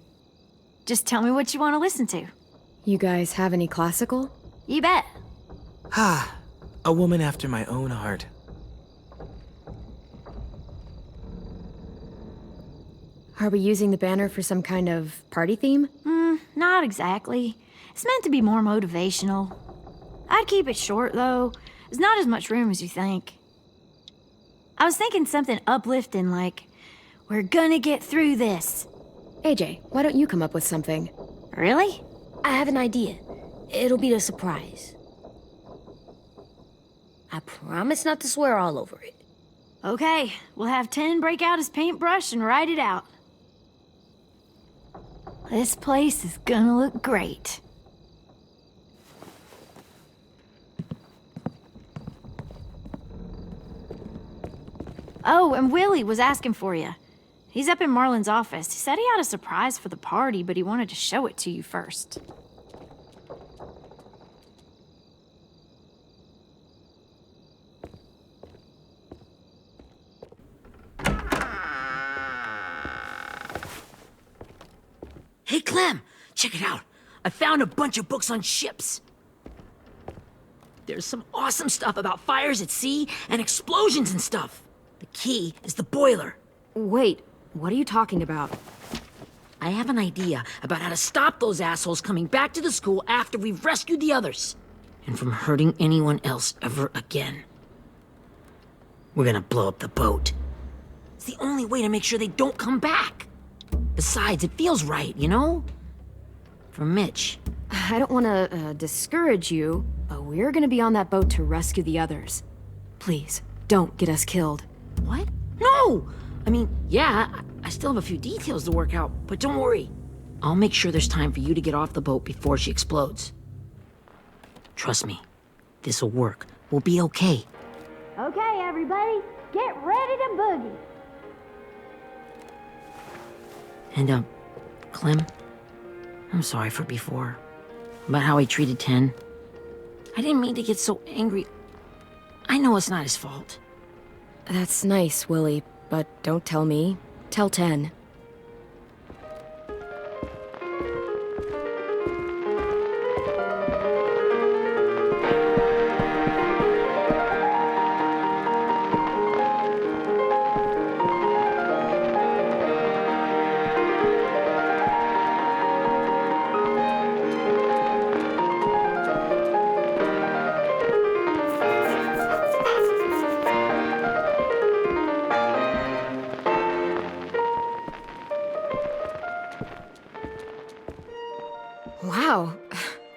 Just tell me what you want to listen to. You guys have any classical? You bet. Ah, a woman after my own heart. Are we using the banner for some kind of party theme? Not exactly. It's meant to be more motivational. I'd keep it short, though. There's not as much room as you think. I was thinking something uplifting like, "We're gonna get through this." AJ, why don't you come up with something? Really? I have an idea. It'll be a surprise. I promise not to swear all over it. Okay, we'll have 10 break out his paintbrush and write it out. This place is gonna look great. Oh, and Willie was asking for you. He's up in Marlin's office. He said he had a surprise for the party, but he wanted to show it to you first. Hey, Clem, check it out. I found a bunch of books on ships. There's some awesome stuff about fires at sea and explosions and stuff. The key is the boiler. Wait, what are you talking about? I have an idea about how to stop those assholes coming back to the school after we've rescued the others. And from hurting anyone else ever again. We're gonna blow up the boat. It's the only way to make sure they don't come back. Besides, it feels right, you know? For Mitch. I don't want to discourage you, but we're gonna be on that boat to rescue the others. Please, don't get us killed. What? No! I mean, yeah, I still have a few details to work out, but don't worry. I'll make sure there's time for you to get off the boat before she explodes. Trust me, this'll work. We'll be okay. Okay, everybody, get ready to boogie. And, Clem, I'm sorry for before. About how he treated Ten. I didn't mean to get so angry. I know it's not his fault. That's nice, Willie, but don't tell me. Tell 10.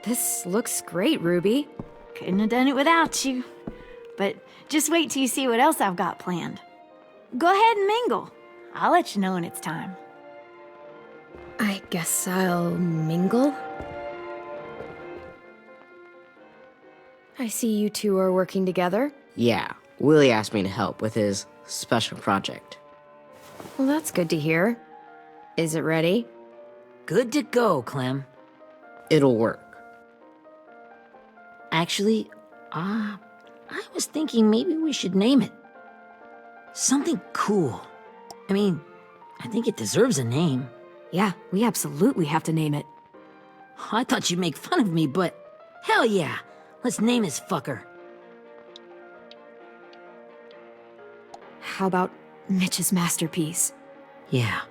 This looks great, Ruby. Couldn't have done it without you. But just wait till you see what else I've got planned. Go ahead and mingle. I'll let you know when it's time. I guess I'll mingle? I see you two are working together. Yeah, Willie asked me to help with his special project. Well, that's good to hear. Is it ready? Good to go, Clem. It'll work. Actually, I was thinking maybe we should name it. Something cool. I mean, I think it deserves a name. Yeah, we absolutely have to name it. I thought you'd make fun of me, but hell yeah. Let's name this fucker. How about Mitch's masterpiece? Yeah,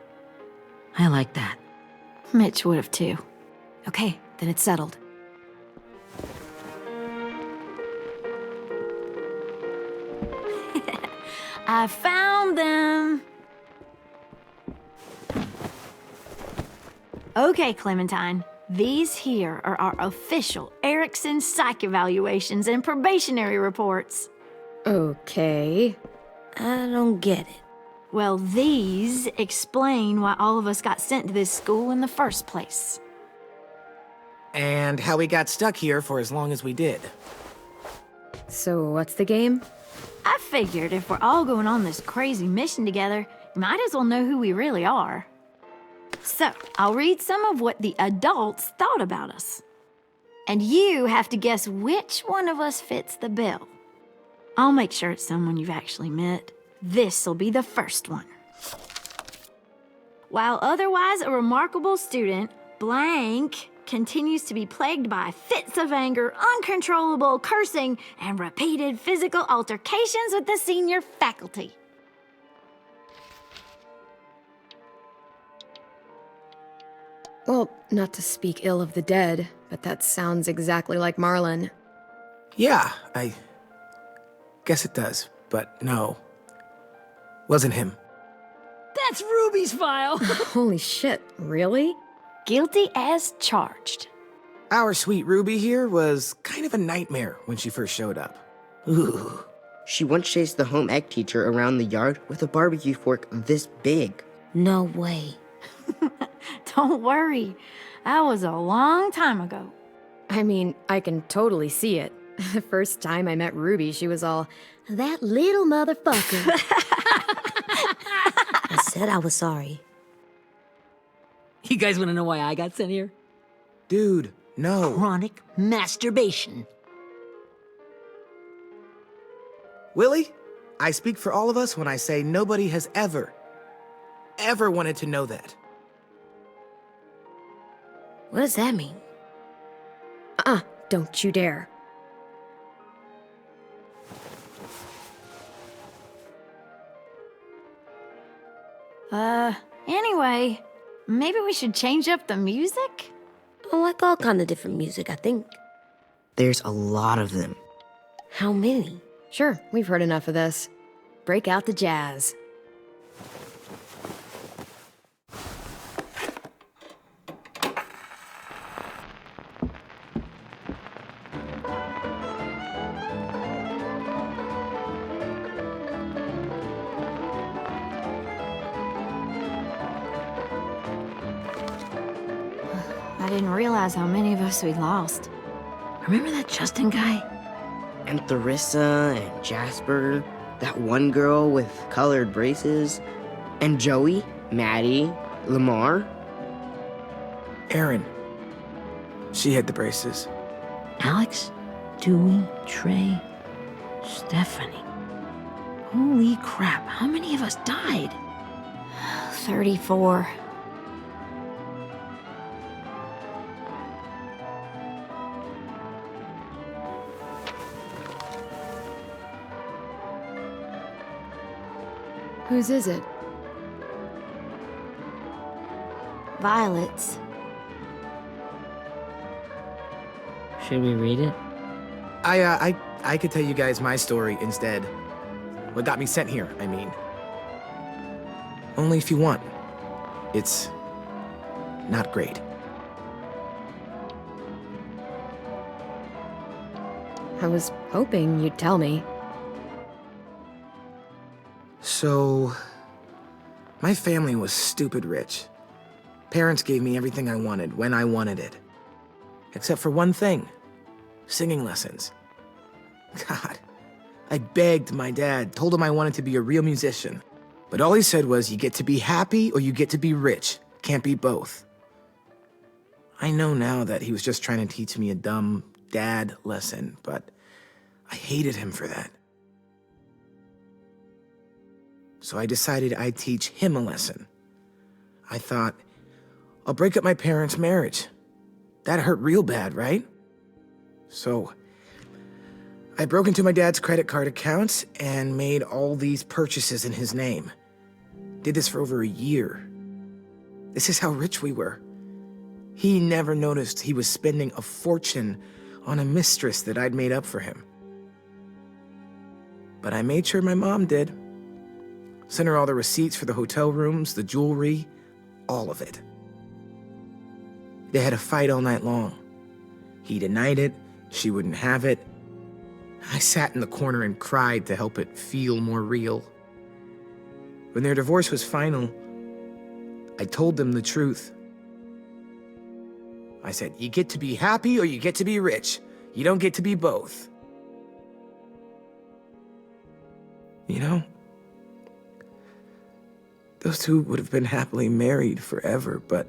I like that. Mitch would have too. Okay, then it's settled. I found them! Okay, Clementine. These here are our official Erickson psych evaluations and probationary reports. Okay. I don't get it. Well, these explain why all of us got sent to this school in the first place. And how we got stuck here for as long as we did. So what's the game? I figured if we're all going on this crazy mission together, you might as well know who we really are. So, I'll read some of what the adults thought about us. And you have to guess which one of us fits the bill. I'll make sure it's someone you've actually met. This'll be the first one. While otherwise a remarkable student, blank continues to be plagued by fits of anger, uncontrollable cursing, and repeated physical altercations with the senior faculty. Well, not to speak ill of the dead, but that sounds exactly like Marlon. Yeah, I guess it does, but no. Wasn't him. That's Ruby's file. Holy shit, really? Guilty as charged. Our sweet Ruby here was kind of a nightmare when she first showed up. Ooh. She once chased the home ec teacher around the yard with a barbecue fork this big. No way. Don't worry. That was a long time ago. I mean, I can totally see it. The first time I met Ruby, she was all, "That little motherfucker." I said I was sorry. You guys want to know why I got sent here? Dude, no. Chronic masturbation. Willie, I speak for all of us when I say nobody has ever wanted to know that. What does that mean? Don't you dare. Anyway, maybe we should change up the music? I like all kind of different music, I think. There's a lot of them. How many? Sure, we've heard enough of this. Break out the jazz. I didn't realize how many of us we'd lost. Remember that Justin guy? And Theresa and Jasper, that one girl with colored braces, and Joey, Maddie, Lamar. Erin. She had the braces. Alex, Dewey, Trey, Stephanie. Holy crap, how many of us died? 34. Whose is it? Violet's. Should we read it? I could tell you guys my story instead. What got me sent here, I mean. Only if you want. It's not great. I was hoping you'd tell me. So, my family was stupid rich. Parents gave me everything I wanted when I wanted it. Except for one thing: singing lessons. God, I begged my dad, told him I wanted to be a real musician. But all he said was, you get to be happy or you get to be rich. Can't be both. I know now that he was just trying to teach me a dumb dad lesson, but I hated him for that. So I decided I'd teach him a lesson. I thought, I'll break up my parents' marriage. That hurt real bad, right? So I broke into my dad's credit card accounts and made all these purchases in his name. Did this for over a year. This is how rich we were. He never noticed he was spending a fortune on a mistress that I'd made up for him. But I made sure my mom did. Sent her all the receipts for the hotel rooms, the jewelry, all of it. They had a fight all night long. He denied it, she wouldn't have it. I sat in the corner and cried to help it feel more real. When their divorce was final, I told them the truth. I said, you get to be happy or you get to be rich. You don't get to be both. You know, those two would have been happily married forever, but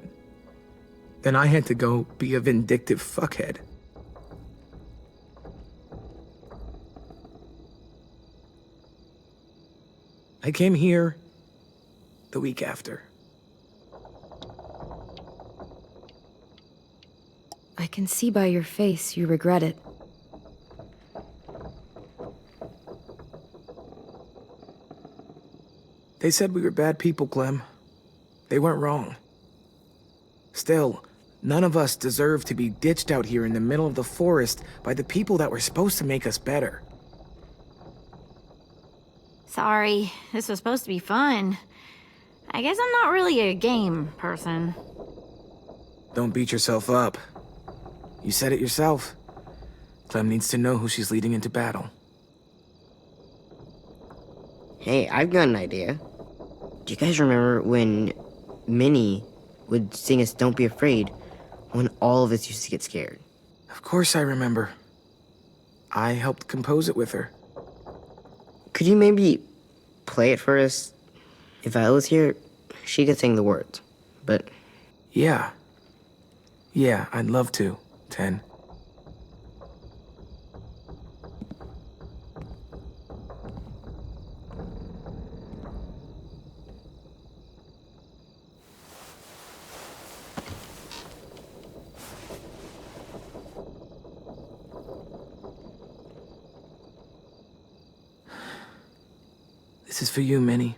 then I had to go be a vindictive fuckhead. I came here the week after. I can see by your face you regret it. They said we were bad people, Clem. They weren't wrong. Still, none of us deserve to be ditched out here in the middle of the forest by the people that were supposed to make us better. Sorry, this was supposed to be fun. I guess I'm not really a game person. Don't beat yourself up. You said it yourself. Clem needs to know who she's leading into battle. Hey, I've got an idea. Do you guys remember when Minnie would sing us Don't Be Afraid when all of us used to get scared? Of course I remember. I helped compose it with her. Could you maybe play it for us? If I was here, she could sing the words, but... Yeah. Yeah, I'd love to, Ten. This is for you, Minnie.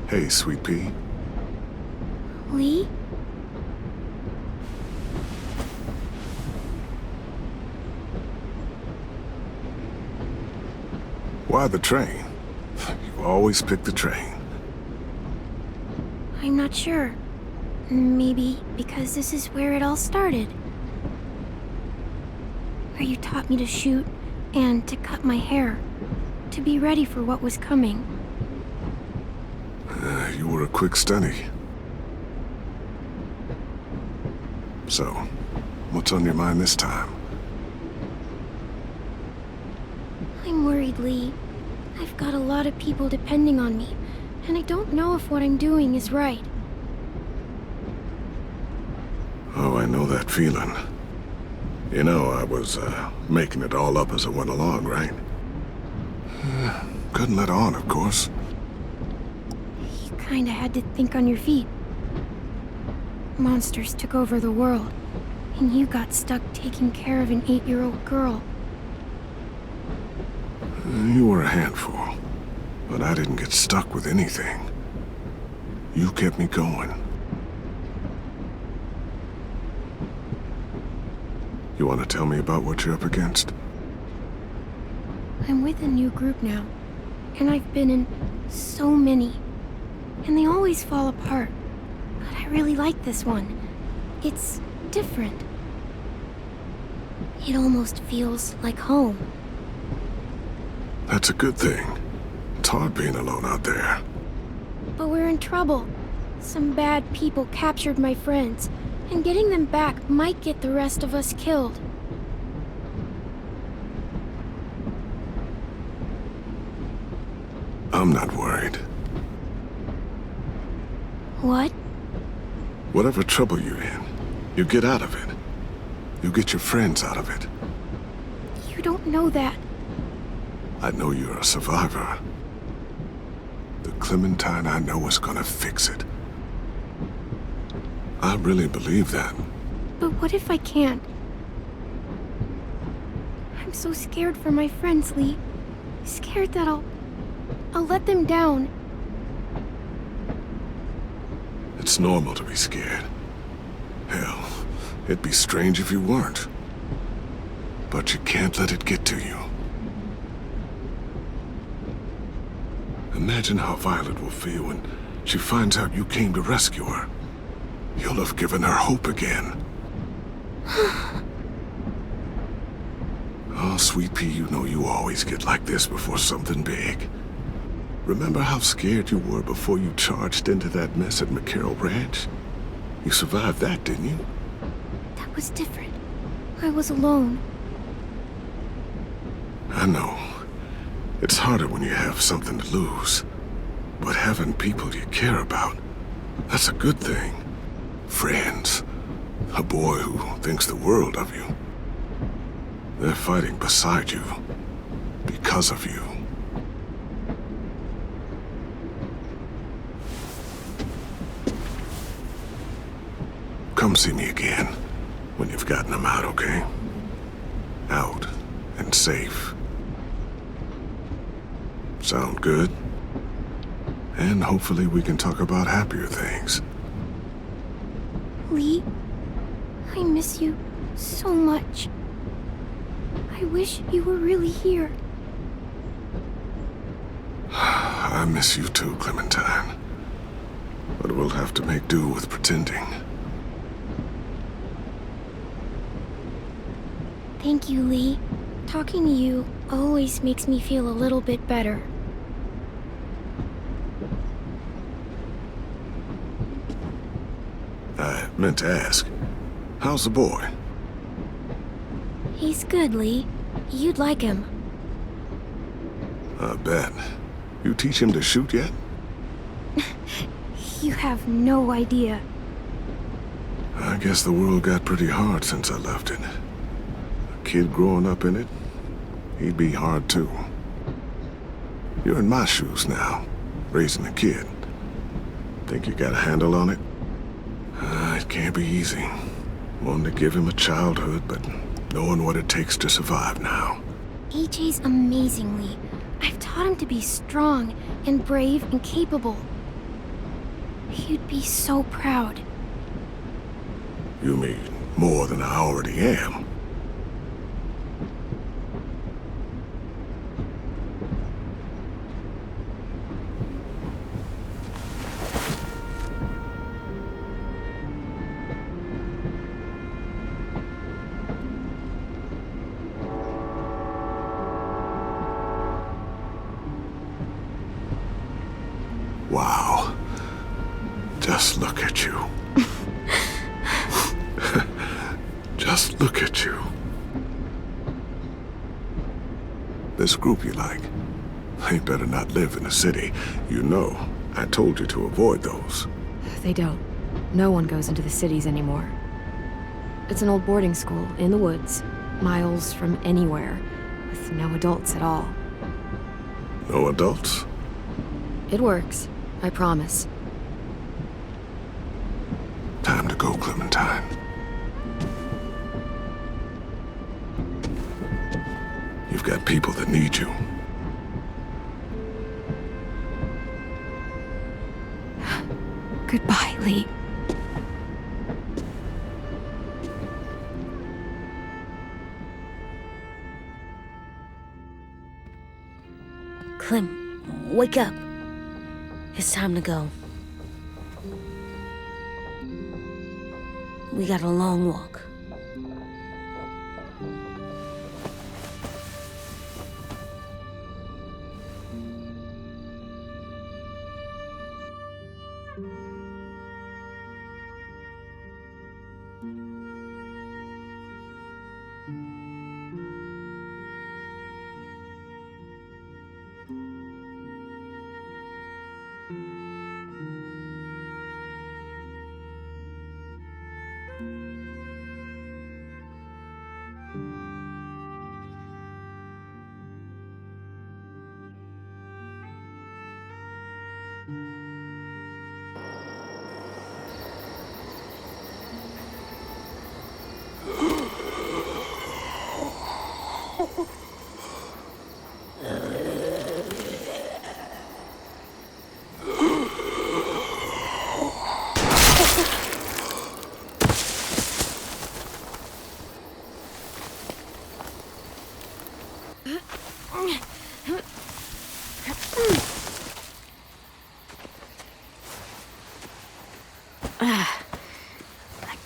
Hey, Sweet Pea. Lee? Why the train? You always pick the train. I'm not sure. Maybe because this is where it all started. Where you taught me to shoot and to cut my hair. To be ready for what was coming. You were a quick study. So, what's on your mind this time? I'm worried, Lee. I've got a lot of people depending on me, and I don't know if what I'm doing is right. Oh, I know that feeling. You know, I was, making it all up as I went along, right? Couldn't let on, of course. You kinda had to think on your feet. Monsters took over the world, and you got stuck taking care of an 8-year-old girl. You were a handful, but I didn't get stuck with anything. You kept me going. You want to tell me about what you're up against? I'm with a new group now, and I've been in so many, and they always fall apart. But I really like this one. It's different. It almost feels like home. That's a good thing. It's hard being alone out there. But we're in trouble. Some bad people captured my friends, and getting them back might get the rest of us killed. I'm not worried. What? Whatever trouble you're in, you get out of it. You get your friends out of it. You don't know that. I know you're a survivor. The Clementine I know is gonna fix it. I really believe that. But what if I can't? I'm so scared for my friends, Lee. Scared that I'll let them down. It's normal to be scared. Hell, it'd be strange if you weren't. But you can't let it get to you. Imagine how Violet will feel when she finds out you came to rescue her. You'll have given her hope again. Oh, Sweet Pea, you know you always get like this before something big. Remember how scared you were before you charged into that mess at McCarroll Ranch? You survived that, didn't you? That was different. I was alone. I know. It's harder when you have something to lose. But having people you care about, that's a good thing. Friends. A boy who thinks the world of you. They're fighting beside you. Because of you. Come see me again when you've gotten them out, okay? Out and safe. Sound good? And hopefully we can talk about happier things. Lee, I miss you so much. I wish you were really here. I miss you too, Clementine. But we'll have to make do with pretending. Thank you, Lee. Talking to you always makes me feel a little bit better. I meant to ask, how's the boy? He's good, Lee. You'd like him. I bet. You teach him to shoot yet? You have no idea. I guess the world got pretty hard since I left it. A kid growing up in it, he'd be hard too. You're in my shoes now, raising a kid. Think you got a handle on it? It can't be easy. Wanting to give him a childhood, but knowing what it takes to survive now. AJ's amazing, Lee. I've taught him to be strong and brave and capable. He'd be so proud. You mean more than I already am? Wow. Just look at you. Just look at you. This group you like, they better not live in the city. You know, I told you to avoid those. They don't. No one goes into the cities anymore. It's an old boarding school in the woods, miles from anywhere, with no adults at all. No adults? It works, I promise. Time to go, Clementine. You've got people that need you. Goodbye, Lee. Clem, wake up. It's time to go. We got a long walk.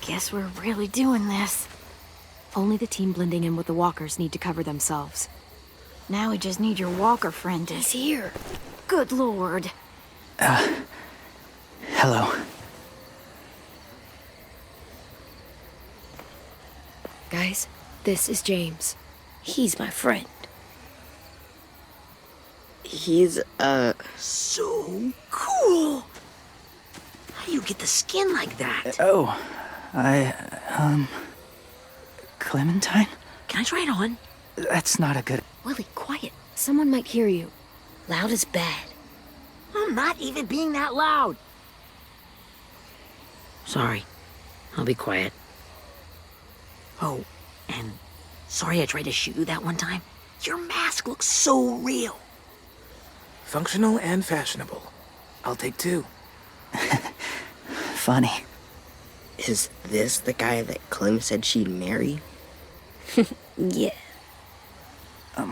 Guess we're really doing this. Only the team blending in with the walkers need to cover themselves. Now we just need your walker friend to... He's here. Good lord. Hello. Guys, this is James. He's my friend. He's, So cool! How do you get the skin like that? Oh, Clementine? Can I try it on? That's not a good... Willie, quiet. Someone might hear you. Loud is bad. I'm not even being that loud. Sorry. I'll be quiet. Oh, and sorry I tried to shoot you that one time. Your mask looks so real. Functional and fashionable. I'll take two. Funny. is this the guy that Clem said she'd marry? Yeah.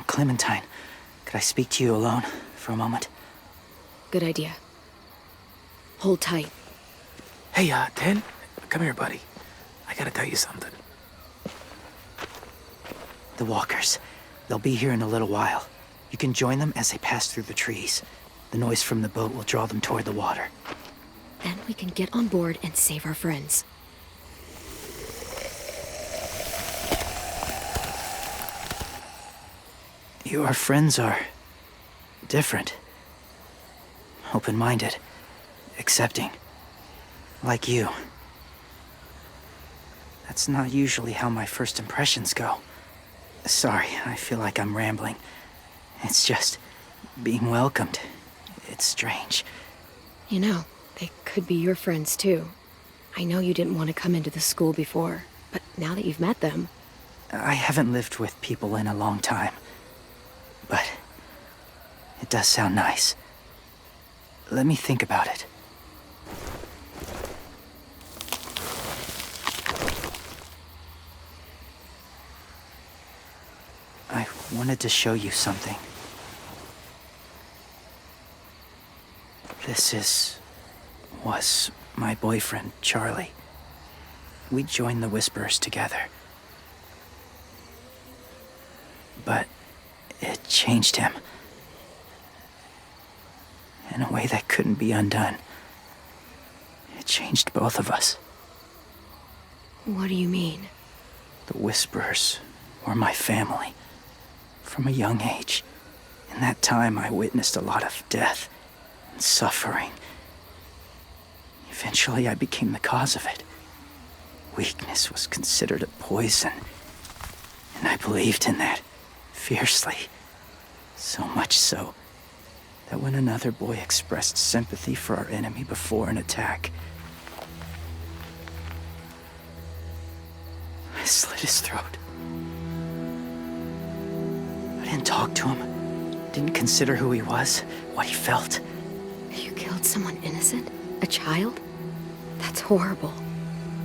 Clementine, could I speak to you alone for a moment? Good idea. Hold tight. Hey, Ten, come here, buddy. I gotta tell you something. The walkers. They'll be here in a little while. You can join them as they pass through the trees. The noise from the boat will draw them toward the water. Then we can get on board and save our friends. Your friends are different. Open-minded. Accepting. Like you. That's not usually how my first impressions go. Sorry, I feel like I'm rambling. It's just being welcomed. It's strange. You know, they could be your friends too. I know you didn't want to come into the school before, but now that you've met them... I haven't lived with people in a long time. But it does sound nice. Let me think about it. I wanted to show you something. Was my boyfriend, Charlie. We joined the Whisperers together. But it changed him. In a way that couldn't be undone. It changed both of us. What do you mean? The Whisperers were my family. From a young age. In that time, I witnessed a lot of death and suffering. Eventually, I became the cause of it. Weakness was considered a poison. And I believed in that, fiercely. So much so, that when another boy expressed sympathy for our enemy before an attack, I slit his throat. I didn't talk to him, didn't consider who he was, what he felt. You killed someone innocent? A child? That's horrible.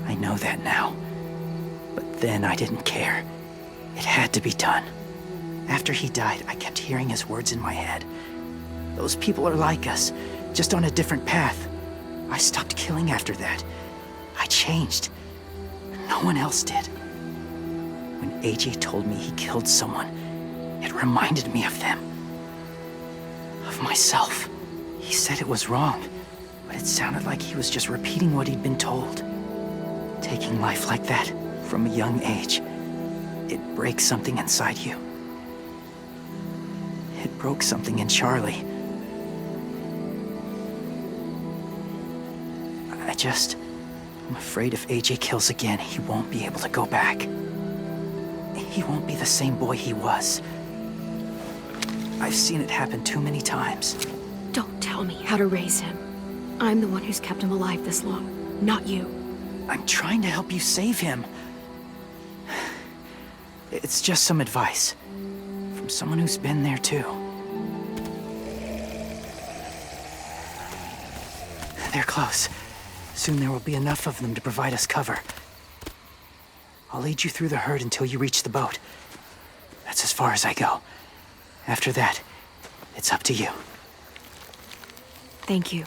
I know that now. But then I didn't care. It had to be done. After he died, I kept hearing his words in my head. Those people are like us, just on a different path. I stopped killing after that. I changed. But no one else did. When AJ told me he killed someone, it reminded me of them. Of myself. He said it was wrong, but it sounded like he was just repeating what he'd been told. Taking life like that, from a young age, it breaks something inside you. It broke something in Charlie. I'm afraid if AJ kills again, he won't be able to go back. He won't be the same boy he was. I've seen it happen too many times. Don't tell me how to raise him. I'm the one who's kept him alive this long, not you. I'm trying to help you save him. It's just some advice. From someone who's been there too. They're close. Soon there will be enough of them to provide us cover. I'll lead you through the herd until you reach the boat. That's as far as I go. After that, it's up to you. Thank you.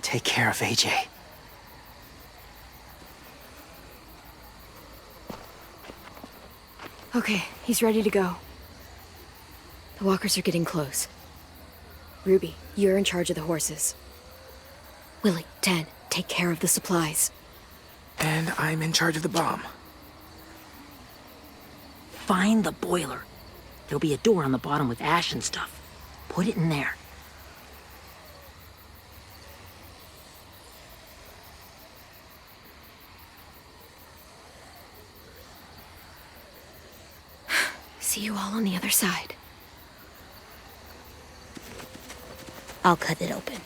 Take care of AJ. Okay, he's ready to go. The walkers are getting close. Ruby, you're in charge of the horses. Willie, Ted, take care of the supplies. And I'm in charge of the bomb. Find the boiler. There'll be a door on the bottom with ash and stuff. Put it in there. See you all on the other side. I'll cut it open.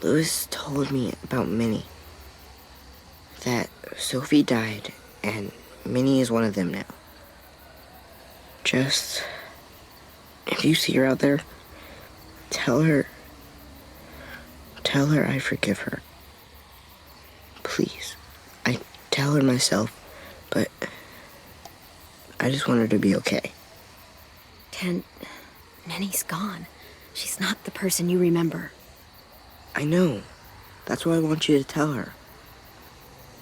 Lewis told me about Minnie. That Sophie died, and Minnie is one of them now. Just... if you see her out there, tell her I forgive her. Please. I tell her myself, but I just want her to be okay. Ken, Minnie's gone. She's not the person you remember. I know. That's why I want you to tell her.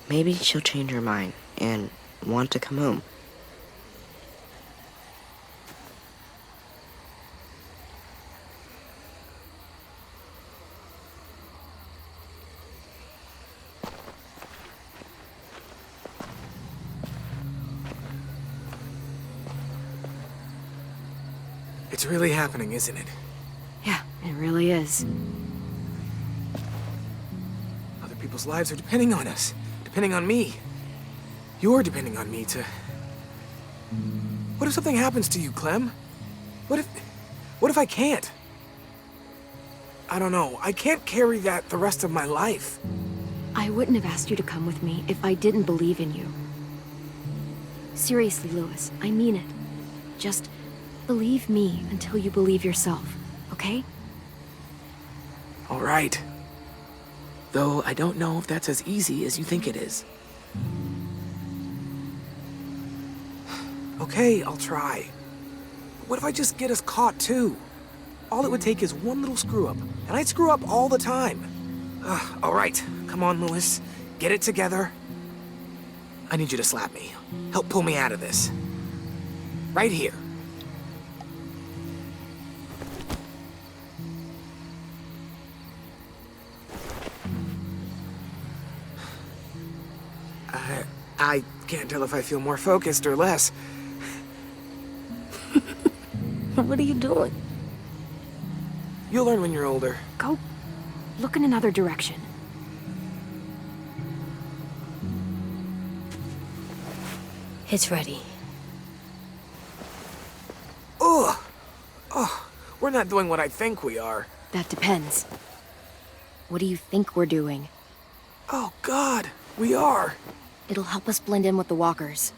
Maybe she'll change her mind and want to come home. It's really happening, isn't it? Yeah, it really is. Other people's lives are depending on us. Depending on me. You're depending on me to... What if something happens to you, Clem? What if I can't? I don't know. I can't carry that the rest of my life. I wouldn't have asked you to come with me if I didn't believe in you. Seriously, Lewis, I mean it. Just Believe me until you believe yourself, okay? All right. Though I don't know if that's as easy as you think it is. Okay, I'll try. What if I just get us caught too? All it would take is one little screw up, and I'd screw up all the time. All right, come on, Lewis. Get it together. I need you to slap me. Help pull me out of this. Right here. I can't tell if I feel more focused or less. What are you doing? You'll learn when you're older. Go look in another direction. It's ready. Ugh! Oh, we're not doing what I think we are. That depends. What do you think we're doing? Oh, God, we are. It'll help us blend in with the walkers.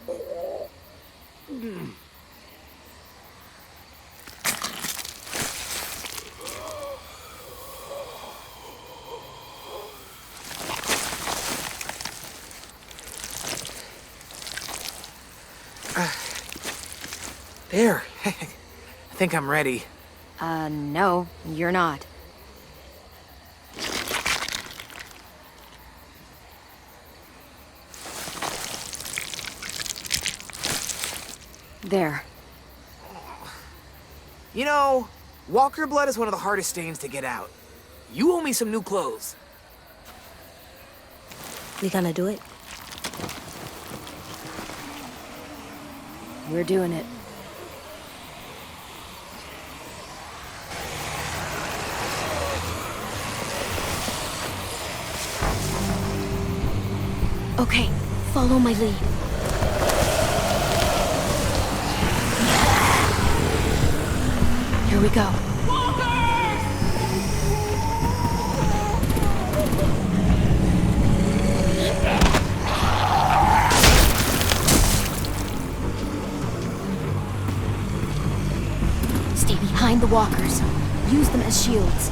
There. I think I'm ready. No, you're not. There. You know, walker blood is one of the hardest stains to get out. You owe me some new clothes. We gonna do it? We're doing it. Okay, follow my lead. Here we go. Stay behind the walkers. Use them as shields.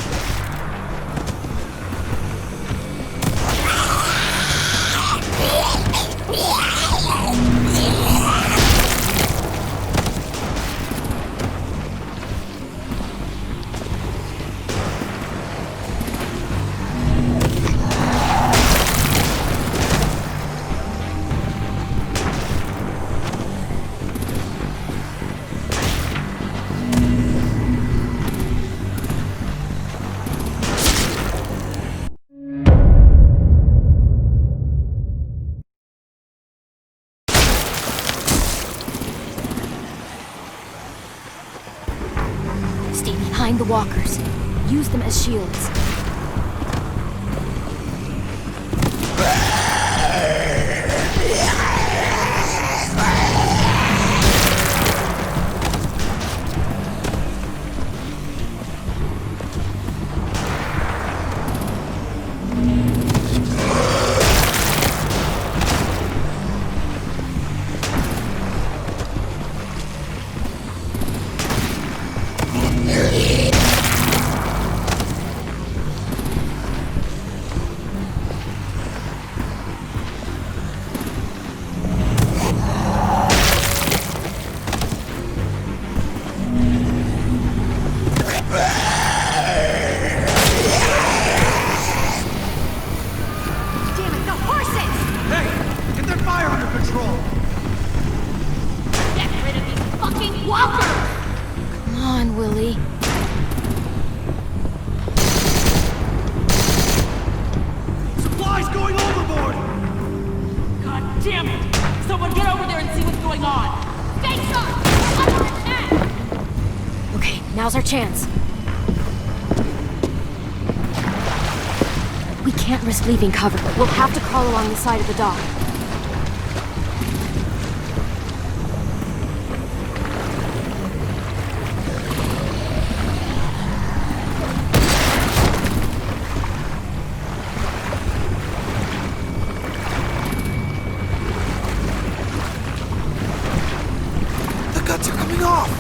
Stay behind the walkers. Use them as shields. Now's our chance. We can't risk leaving cover. We'll have to crawl along the side of the dock. The guts are coming off!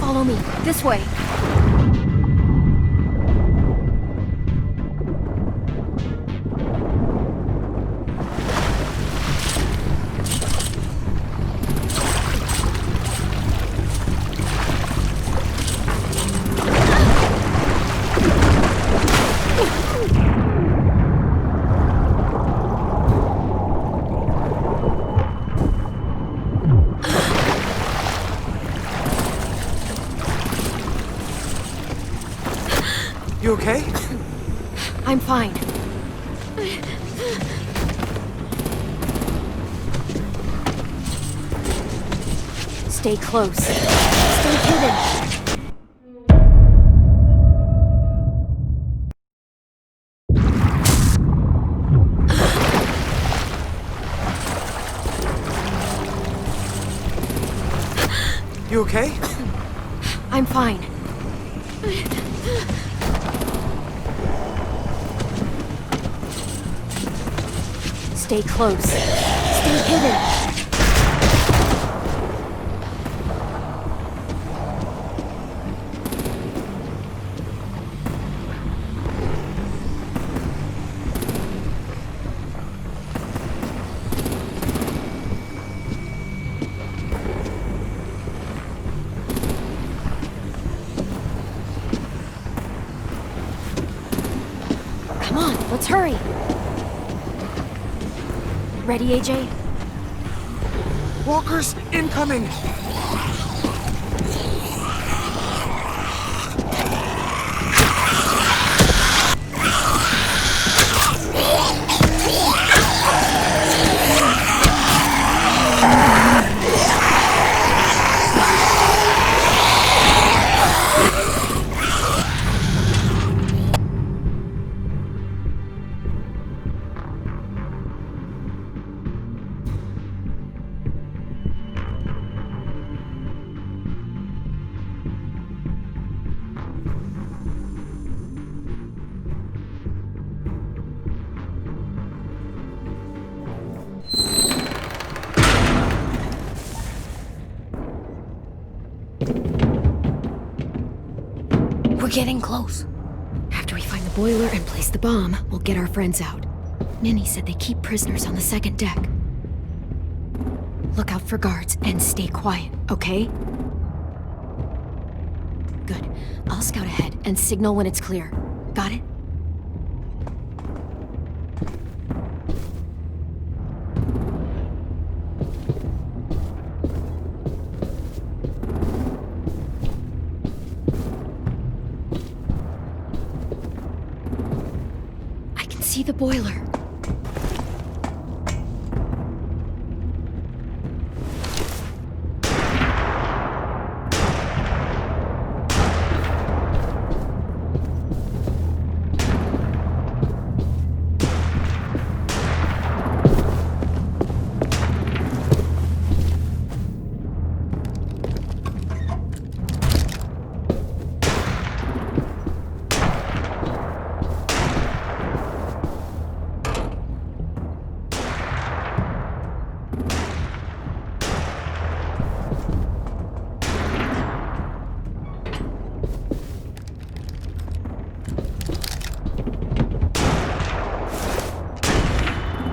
Follow me. This way. You okay? I'm fine. Stay close. Stay hidden. You okay? I'm fine. Stay close. Stay hidden. Come on, let's hurry. Ready, AJ? Walkers incoming! We're getting close. After we find the boiler and place the bomb, we'll get our friends out. Ninny said they keep prisoners on the second deck. Look out for guards and stay quiet, okay? Good. I'll scout ahead and signal when it's clear. Got it? See the boiler.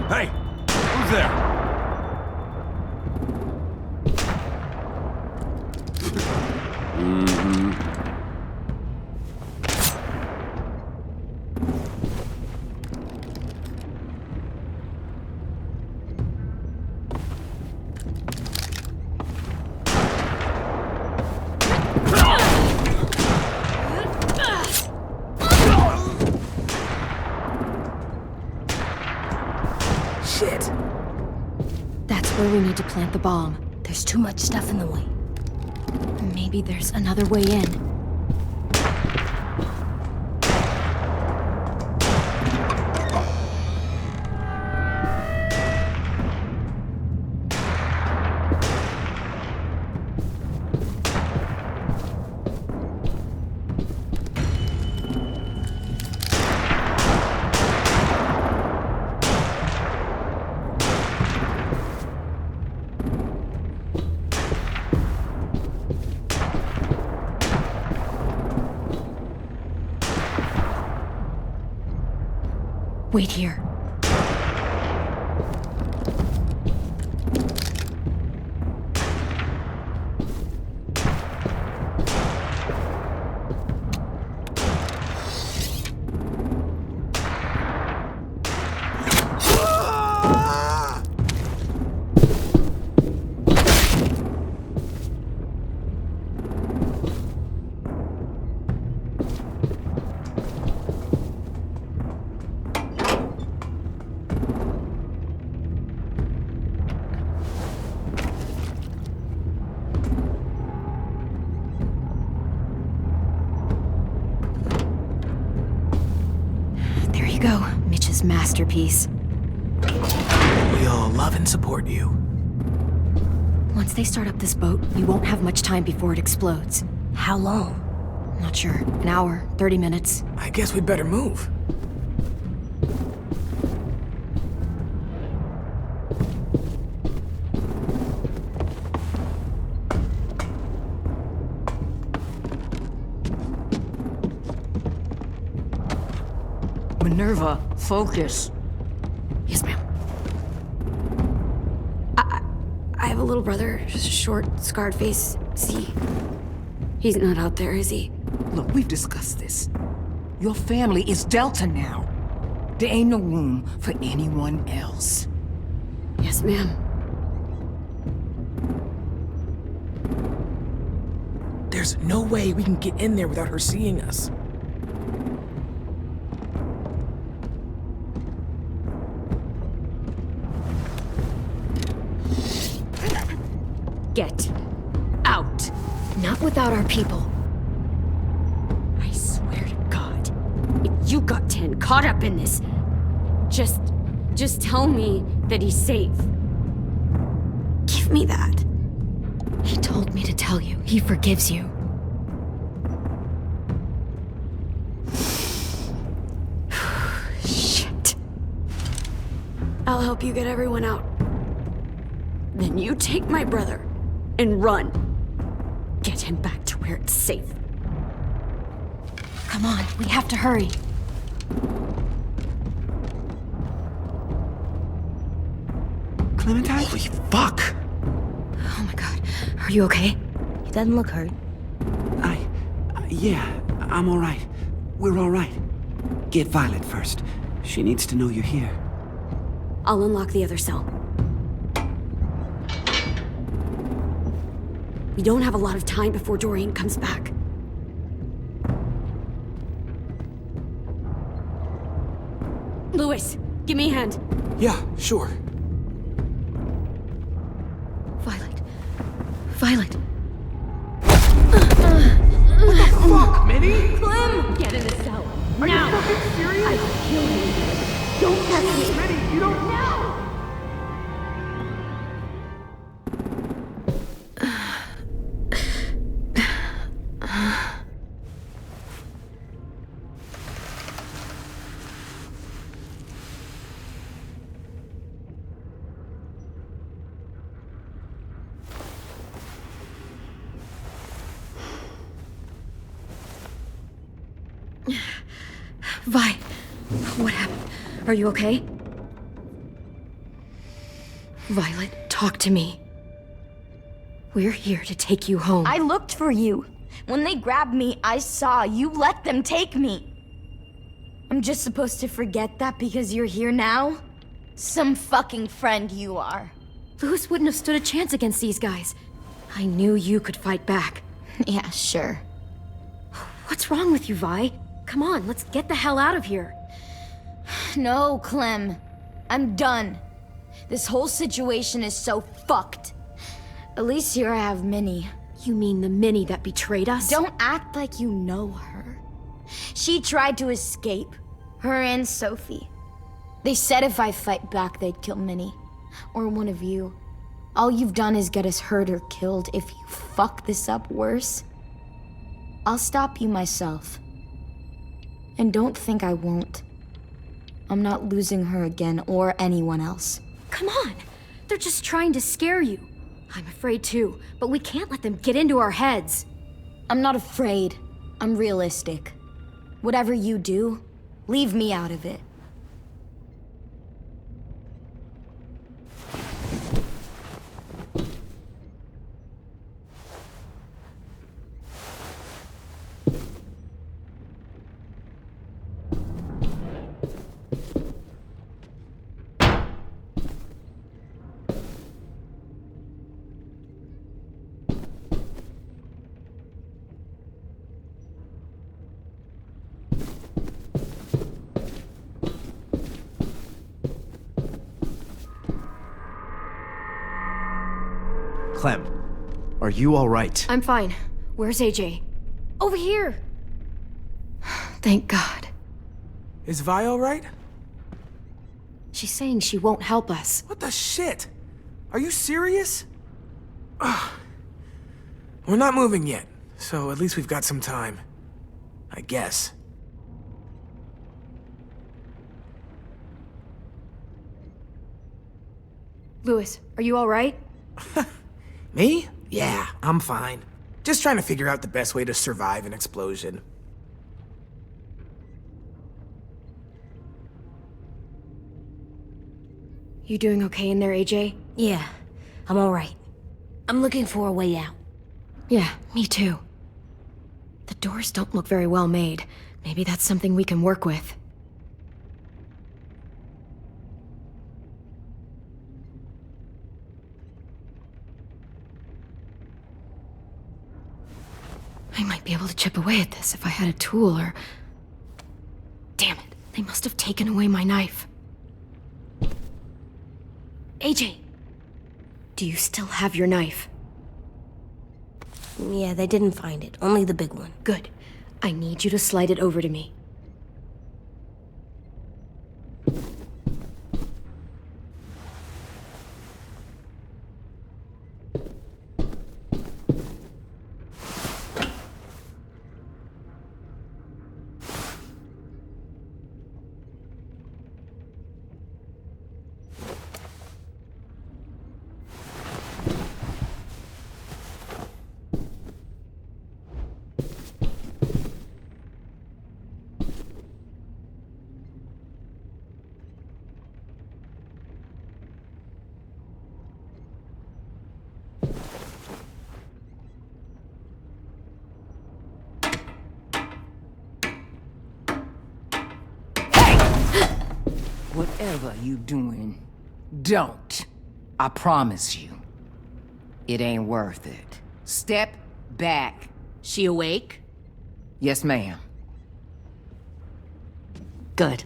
Hey, who's there? Shit. That's where we need to plant the bomb. There's too much stuff in the way. Maybe there's another way in. Wait here. Go, Mitch's masterpiece. We'll love and support you. Once they start up this boat, we won't have much time before it explodes. How long? Not sure. An hour, 30 minutes. I guess we'd better move. Minerva, focus. Yes, ma'am. I have a little brother, short, scarred face. See? He's not out there, is he? Look, we've discussed this. Your family is Delta now. There ain't no room for anyone else. Yes, ma'am. There's no way we can get in there without her seeing us. Get out. Not without our people. I swear to God, if you got 10 caught up in this, just tell me that he's safe. Give me that. He told me to tell you. He forgives you. Shit. I'll help you get everyone out. Then you take my brother and run. Get him back to where it's safe. Come on, we have to hurry. Clementine? Holy fuck! Oh my God, are you okay? He doesn't look hurt. Yeah, I'm all right. We're all right. Get Violet first. She needs to know you're here. I'll unlock the other cell. We don't have a lot of time before Dorian comes back. Lewis, give me a hand. Yeah, sure. Violet. What the fuck, Minnie? Clem! Get in the cell. Are now! you fucking serious? I will kill you. Don't touch me. Minnie, you don't... No! Vi, what happened? Are you okay? Violet, talk to me. We're here to take you home. I looked for you. When they grabbed me, I saw you let them take me. I'm just supposed to forget that because you're here now? Some fucking friend you are. Lewis wouldn't have stood a chance against these guys. I knew you could fight back. Yeah, sure. What's wrong with you, Vi? Come on, let's get the hell out of here. No, Clem. I'm done. This whole situation is so fucked. At least here I have Minnie. You mean the Minnie that betrayed us? Don't act like you know her. She tried to escape. Her and Sophie. They said if I fight back, they'd kill Minnie. Or one of you. All you've done is get us hurt or killed. If you fuck this up worse, I'll stop you myself. And don't think I won't. I'm not losing her again or anyone else. Come on! They're just trying to scare you. I'm afraid too, but we can't let them get into our heads. I'm not afraid. I'm realistic. Whatever you do, leave me out of it. Clem, are you all right? I'm fine. Where's AJ? Over here! Thank God. Is Vi all right? She's saying she won't help us. What the shit? Are you serious? Ugh. We're not moving yet, so at least we've got some time. I guess. Louis, are you all right? Me? Yeah, I'm fine. Just trying to figure out the best way to survive an explosion. You doing okay in there, AJ? Yeah, I'm alright. I'm looking for a way out. Yeah, me too. The doors don't look very well made. Maybe that's something we can work with. I might be able to chip away at this if I had a tool or... Damn it, they must have taken away my knife. AJ! Do you still have your knife? Yeah, they didn't find it. Only the big one. Good. I need you to slide it over to me. Whatever you doing, don't. I promise you. It ain't worth it. Step back. She awake? Yes, ma'am. Good.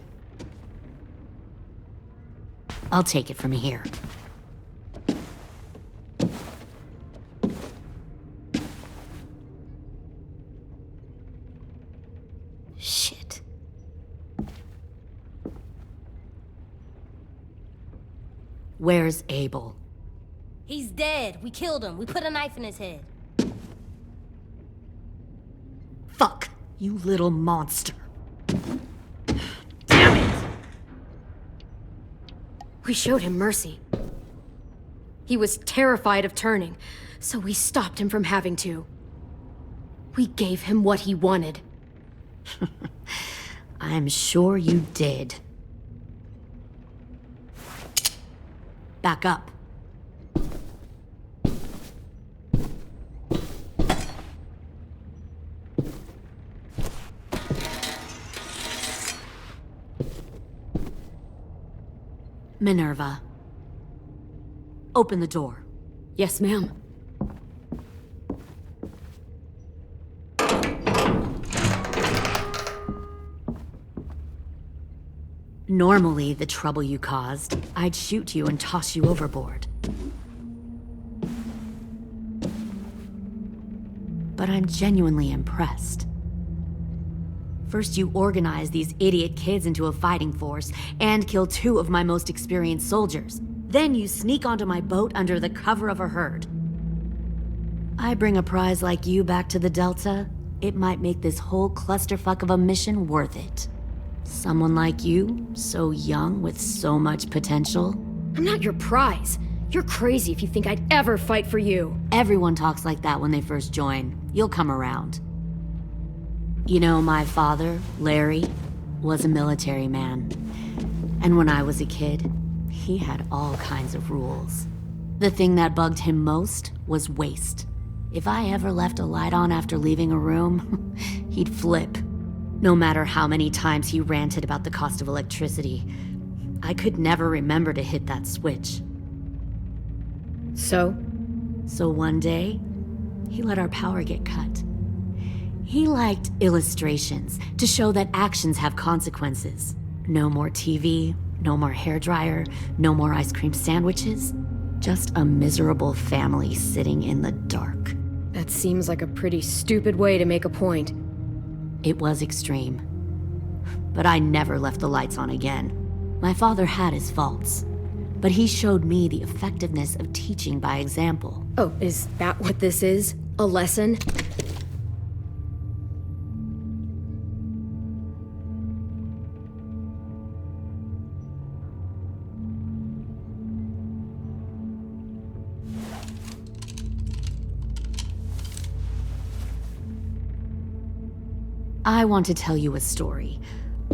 I'll take it from here. Shit. Where's Abel? He's dead. We killed him. We put a knife in his head. Fuck, you little monster. Damn it! We showed him mercy. He was terrified of turning, so we stopped him from having to. We gave him what he wanted. I'm sure you did. Back up. Minerva. Open the door. Yes, ma'am. Normally, the trouble you caused, I'd shoot you and toss you overboard. But I'm genuinely impressed. First, you organize these idiot kids into a fighting force and kill 2 of my most experienced soldiers. Then you sneak onto my boat under the cover of a herd. I bring a prize like you back to the Delta, it might make this whole clusterfuck of a mission worth it. Someone like you, so young with so much potential. I'm not your prize. You're crazy if you think I'd ever fight for you. Everyone talks like that when they first join. You'll come around. You know, my father, Larry, was a military man. And when I was a kid, he had all kinds of rules. The thing that bugged him most was waste. If I ever left a light on after leaving a room, he'd flip. No matter how many times he ranted about the cost of electricity, I could never remember to hit that switch. So one day, he let our power get cut. He liked illustrations to show that actions have consequences. No more TV, no more hairdryer, no more ice cream sandwiches, Just a miserable family sitting in the dark. That seems like a pretty stupid way to make a point. It was extreme. But I never left the lights on again. My father had his faults, but he showed me the effectiveness of teaching by example. Oh, is that what this is? A lesson? I want to tell you a story.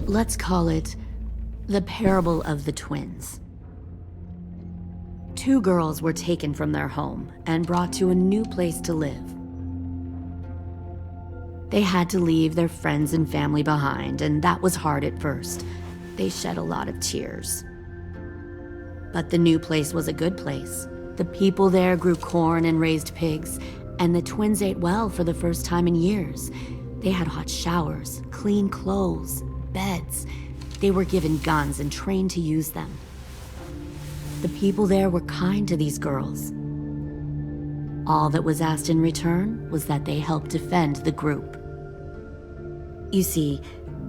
Let's call it the Parable of the Twins. 2 girls were taken from their home and brought to a new place to live. They had to leave their friends and family behind, and that was hard at first. They shed a lot of tears. But the new place was a good place. The people there grew corn and raised pigs, and the twins ate well for the first time in years. They had hot showers, clean clothes, beds. They were given guns and trained to use them. The people there were kind to these girls. All that was asked in return was that they help defend the group. You see,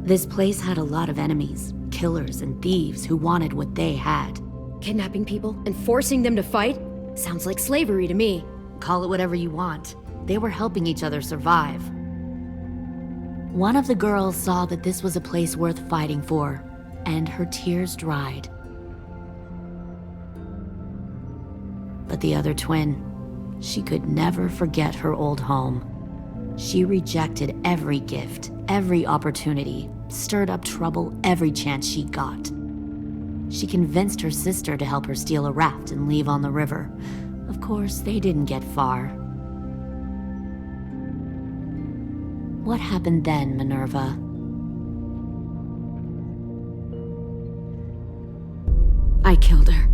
this place had a lot of enemies, killers and thieves who wanted what they had. Kidnapping people and forcing them to fight? Sounds like slavery to me. Call it whatever you want. They were helping each other survive. One of the girls saw that this was a place worth fighting for, and her tears dried. But the other twin, she could never forget her old home. She rejected every gift, every opportunity, stirred up trouble every chance she got. She convinced her sister to help her steal a raft and leave on the river. Of course, they didn't get far. What happened then, Minerva? I killed her.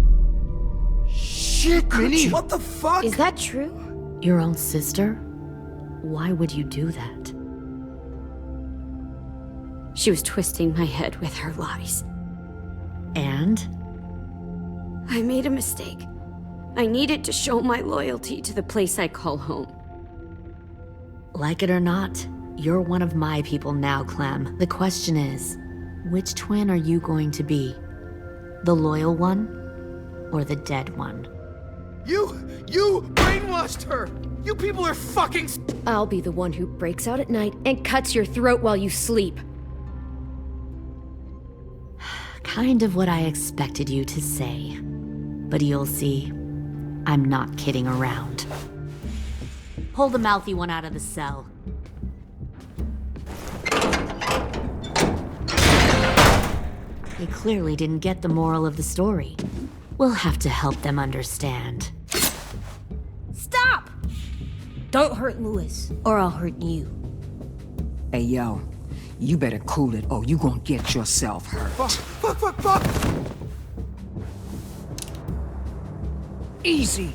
Shit, Minnie! What the fuck? Is that true? Your own sister? Why would you do that? She was twisting my head with her lies. And? I made a mistake. I needed to show my loyalty to the place I call home. Like it or not, you're one of my people now, Clem. The question is, which twin are you going to be? The loyal one or the dead one? You brainwashed her! You people are fucking... I'll be the one who breaks out at night and cuts your throat while you sleep. Kind of what I expected you to say. But you'll see, I'm not kidding around. Pull the mouthy one out of the cell. They clearly didn't get the moral of the story. We'll have to help them understand. Stop! Don't hurt Louis, or I'll hurt you. Hey, yo. You better cool it, or you gonna get yourself hurt. Fuck! Easy.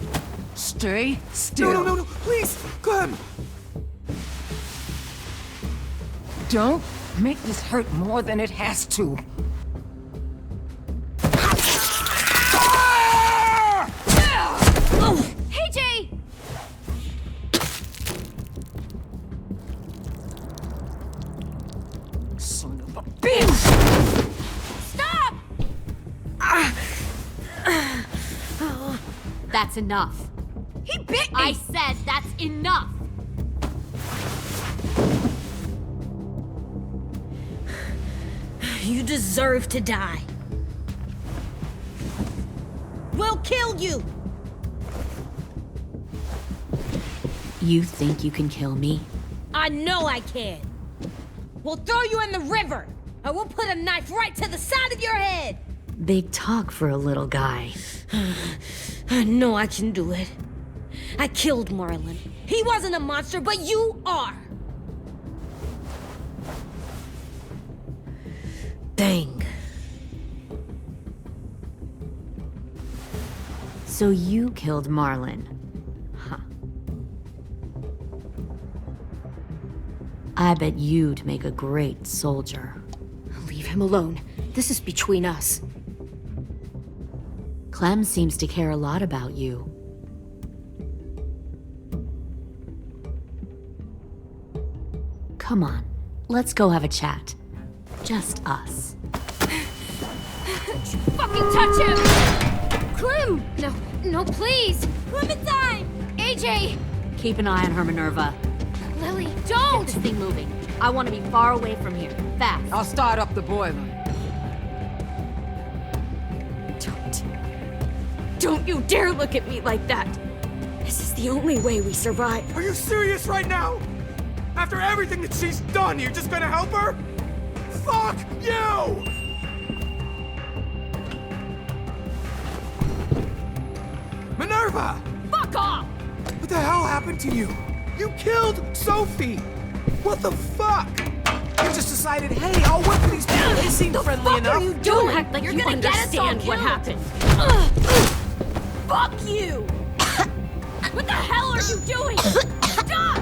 Stay still. No, please, Clem! Don't make this hurt more than it has to. Hey, Jay! Son of a bitch! Stop! That's enough. He bit me! I said that's enough! You deserve to die. We'll kill you! You think you can kill me? I know I can. We'll throw you in the river, and we'll put a knife right to the side of your head. Big talk for a little guy. I know I can do it. I killed Marlon. He wasn't a monster, but you are. Dang. So you killed Marlon. Huh. I bet you'd make a great soldier. Leave him alone. This is between us. Clem seems to care a lot about you. Come on, let's go have a chat. Just us. Fucking touch him! Clem! No, please! Clementine! AJ! Keep an eye on her, Minerva. Lily, don't! Get this thing moving. I want to be far away from here. Fast. I'll start up the boiler. Don't you dare look at me like that! This is the only way we survive. Are you serious right now? After everything that she's done, you're just gonna help her? Fuck you! Minerva! Fuck off! What the hell happened to you? You killed Sophie! What the fuck? You just decided, hey, I'll work with these people. They seem friendly enough. What are you doing? Don't act like you understand what happened. Fuck you! What the hell are you doing? Stop!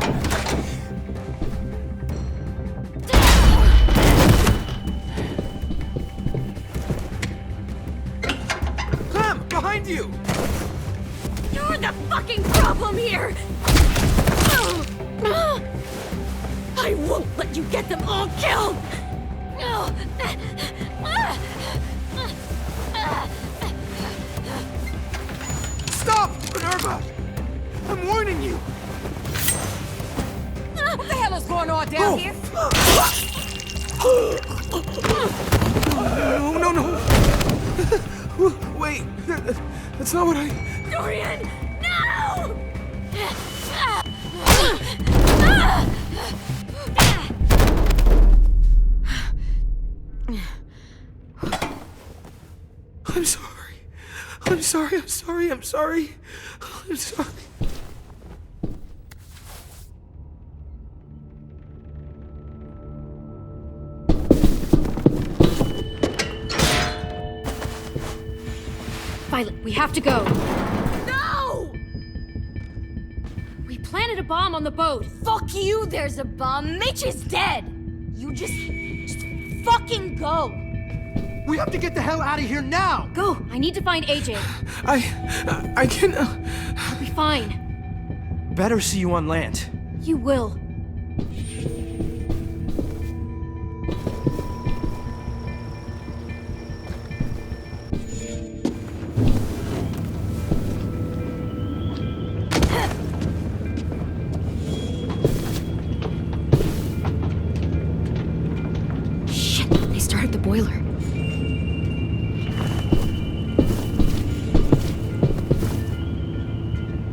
Clem, behind you! You're the fucking problem here! I won't let you get them all killed! Stop, Minerva! I'm warning you! What the hell is going on down here? No. Wait, that's not what I... Dorian, no! I'm sorry. Violet, we have to go. No! We planted a bomb on the boat. Fuck you, there's a bomb. Mitch is dead. You just fucking go. We have to get the hell out of here now! Go! I need to find AJ. I can... I'll be fine. Better see you on land. You will. Shit, they started the boiler.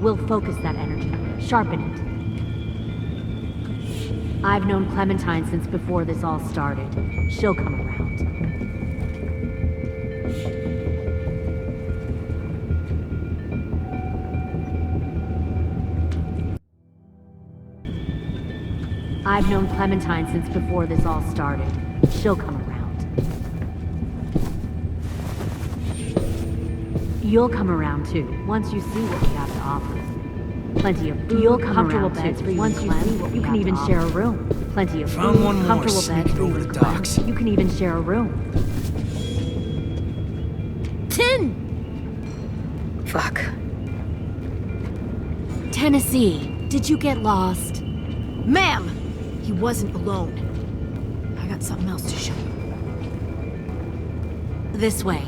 We'll focus that energy, sharpen it. I've known Clementine since before this all started. She'll come around. I've known Clementine since before this all started. She'll come around. You'll come around too, once you see what we have to offer. Plenty of food, you'll come comfortable beds for you once you see what you can even share a room. Plenty of food, comfortable beds for you over the docks. You can even share a room. 10! Fuck. Tennessee, did you get lost? Ma'am! He wasn't alone. I got something else to show you. This way.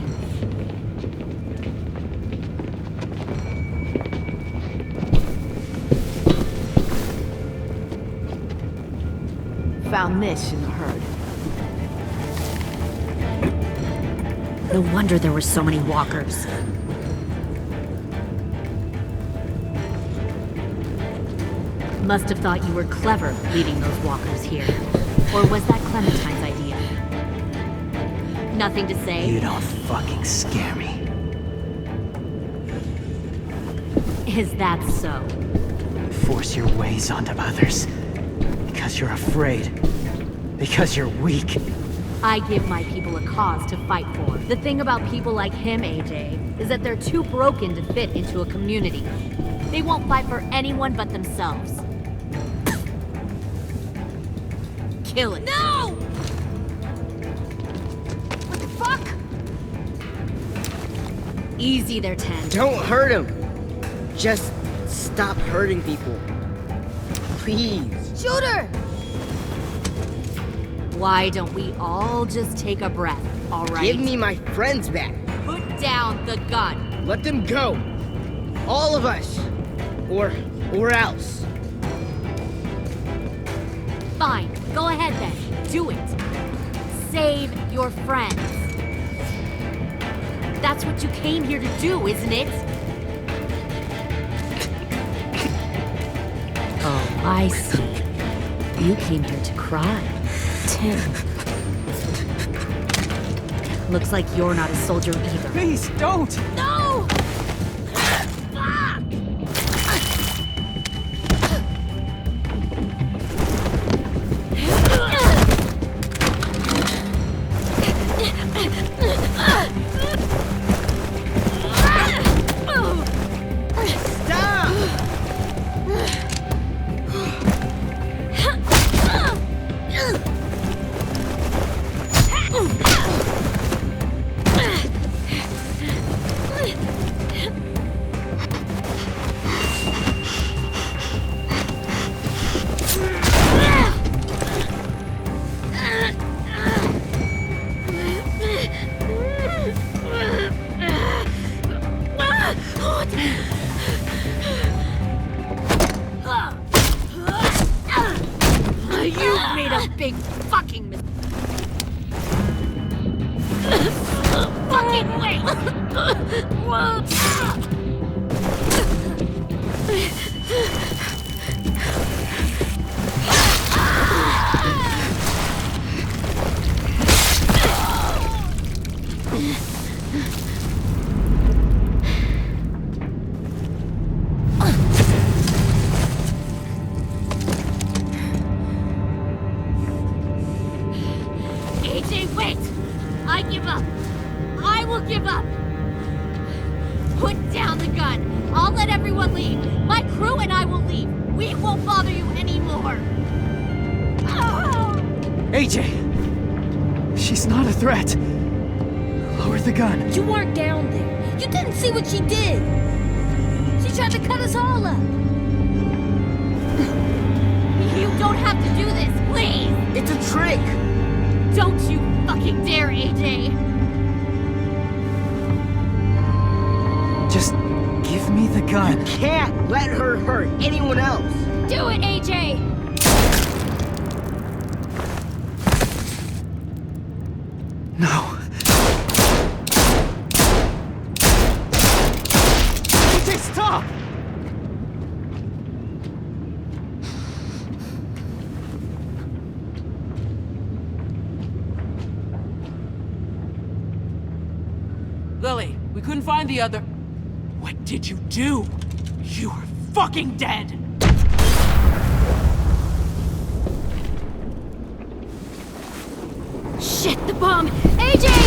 Found this in the herd. No wonder there were so many walkers. Must have thought you were clever leading those walkers here. Or was that Clementine's idea? Nothing to say? You don't fucking scare me. Is that so? Force your ways onto others. Because you're afraid. Because you're weak. I give my people a cause to fight for. The thing about people like him, AJ, is that they're too broken to fit into a community. They won't fight for anyone but themselves. Kill it. No! What the fuck? Easy there, 10. Don't hurt him. Just stop hurting people. Please. Shoot her! Why don't we all just take a breath, all right? Give me my friends back. Put down the gun. Let them go. All of us. Or else. Fine, go ahead then. Do it. Save your friends. That's what you came here to do, isn't it? Oh, I see. You came here to cry. Tim. Looks like you're not a soldier either. Please, don't! No! You made a big fucking mistake. Fucking wait! AJ, wait! I give up. I will give up. Put down the gun. I'll let everyone leave. My crew and I will leave. We won't bother you anymore. AJ! She's not a threat. Lower the gun. You weren't down there. You didn't see what she did. She tried to cut us all up. You don't have to do this, please! It's a trick! Don't you fucking dare, AJ! Just give me the gun. Can't let her hurt anyone else. Do it, AJ! No. AJ, stop! Lily, we couldn't find the other... What did you do? You were fucking dead! Shit, the bomb! AJ!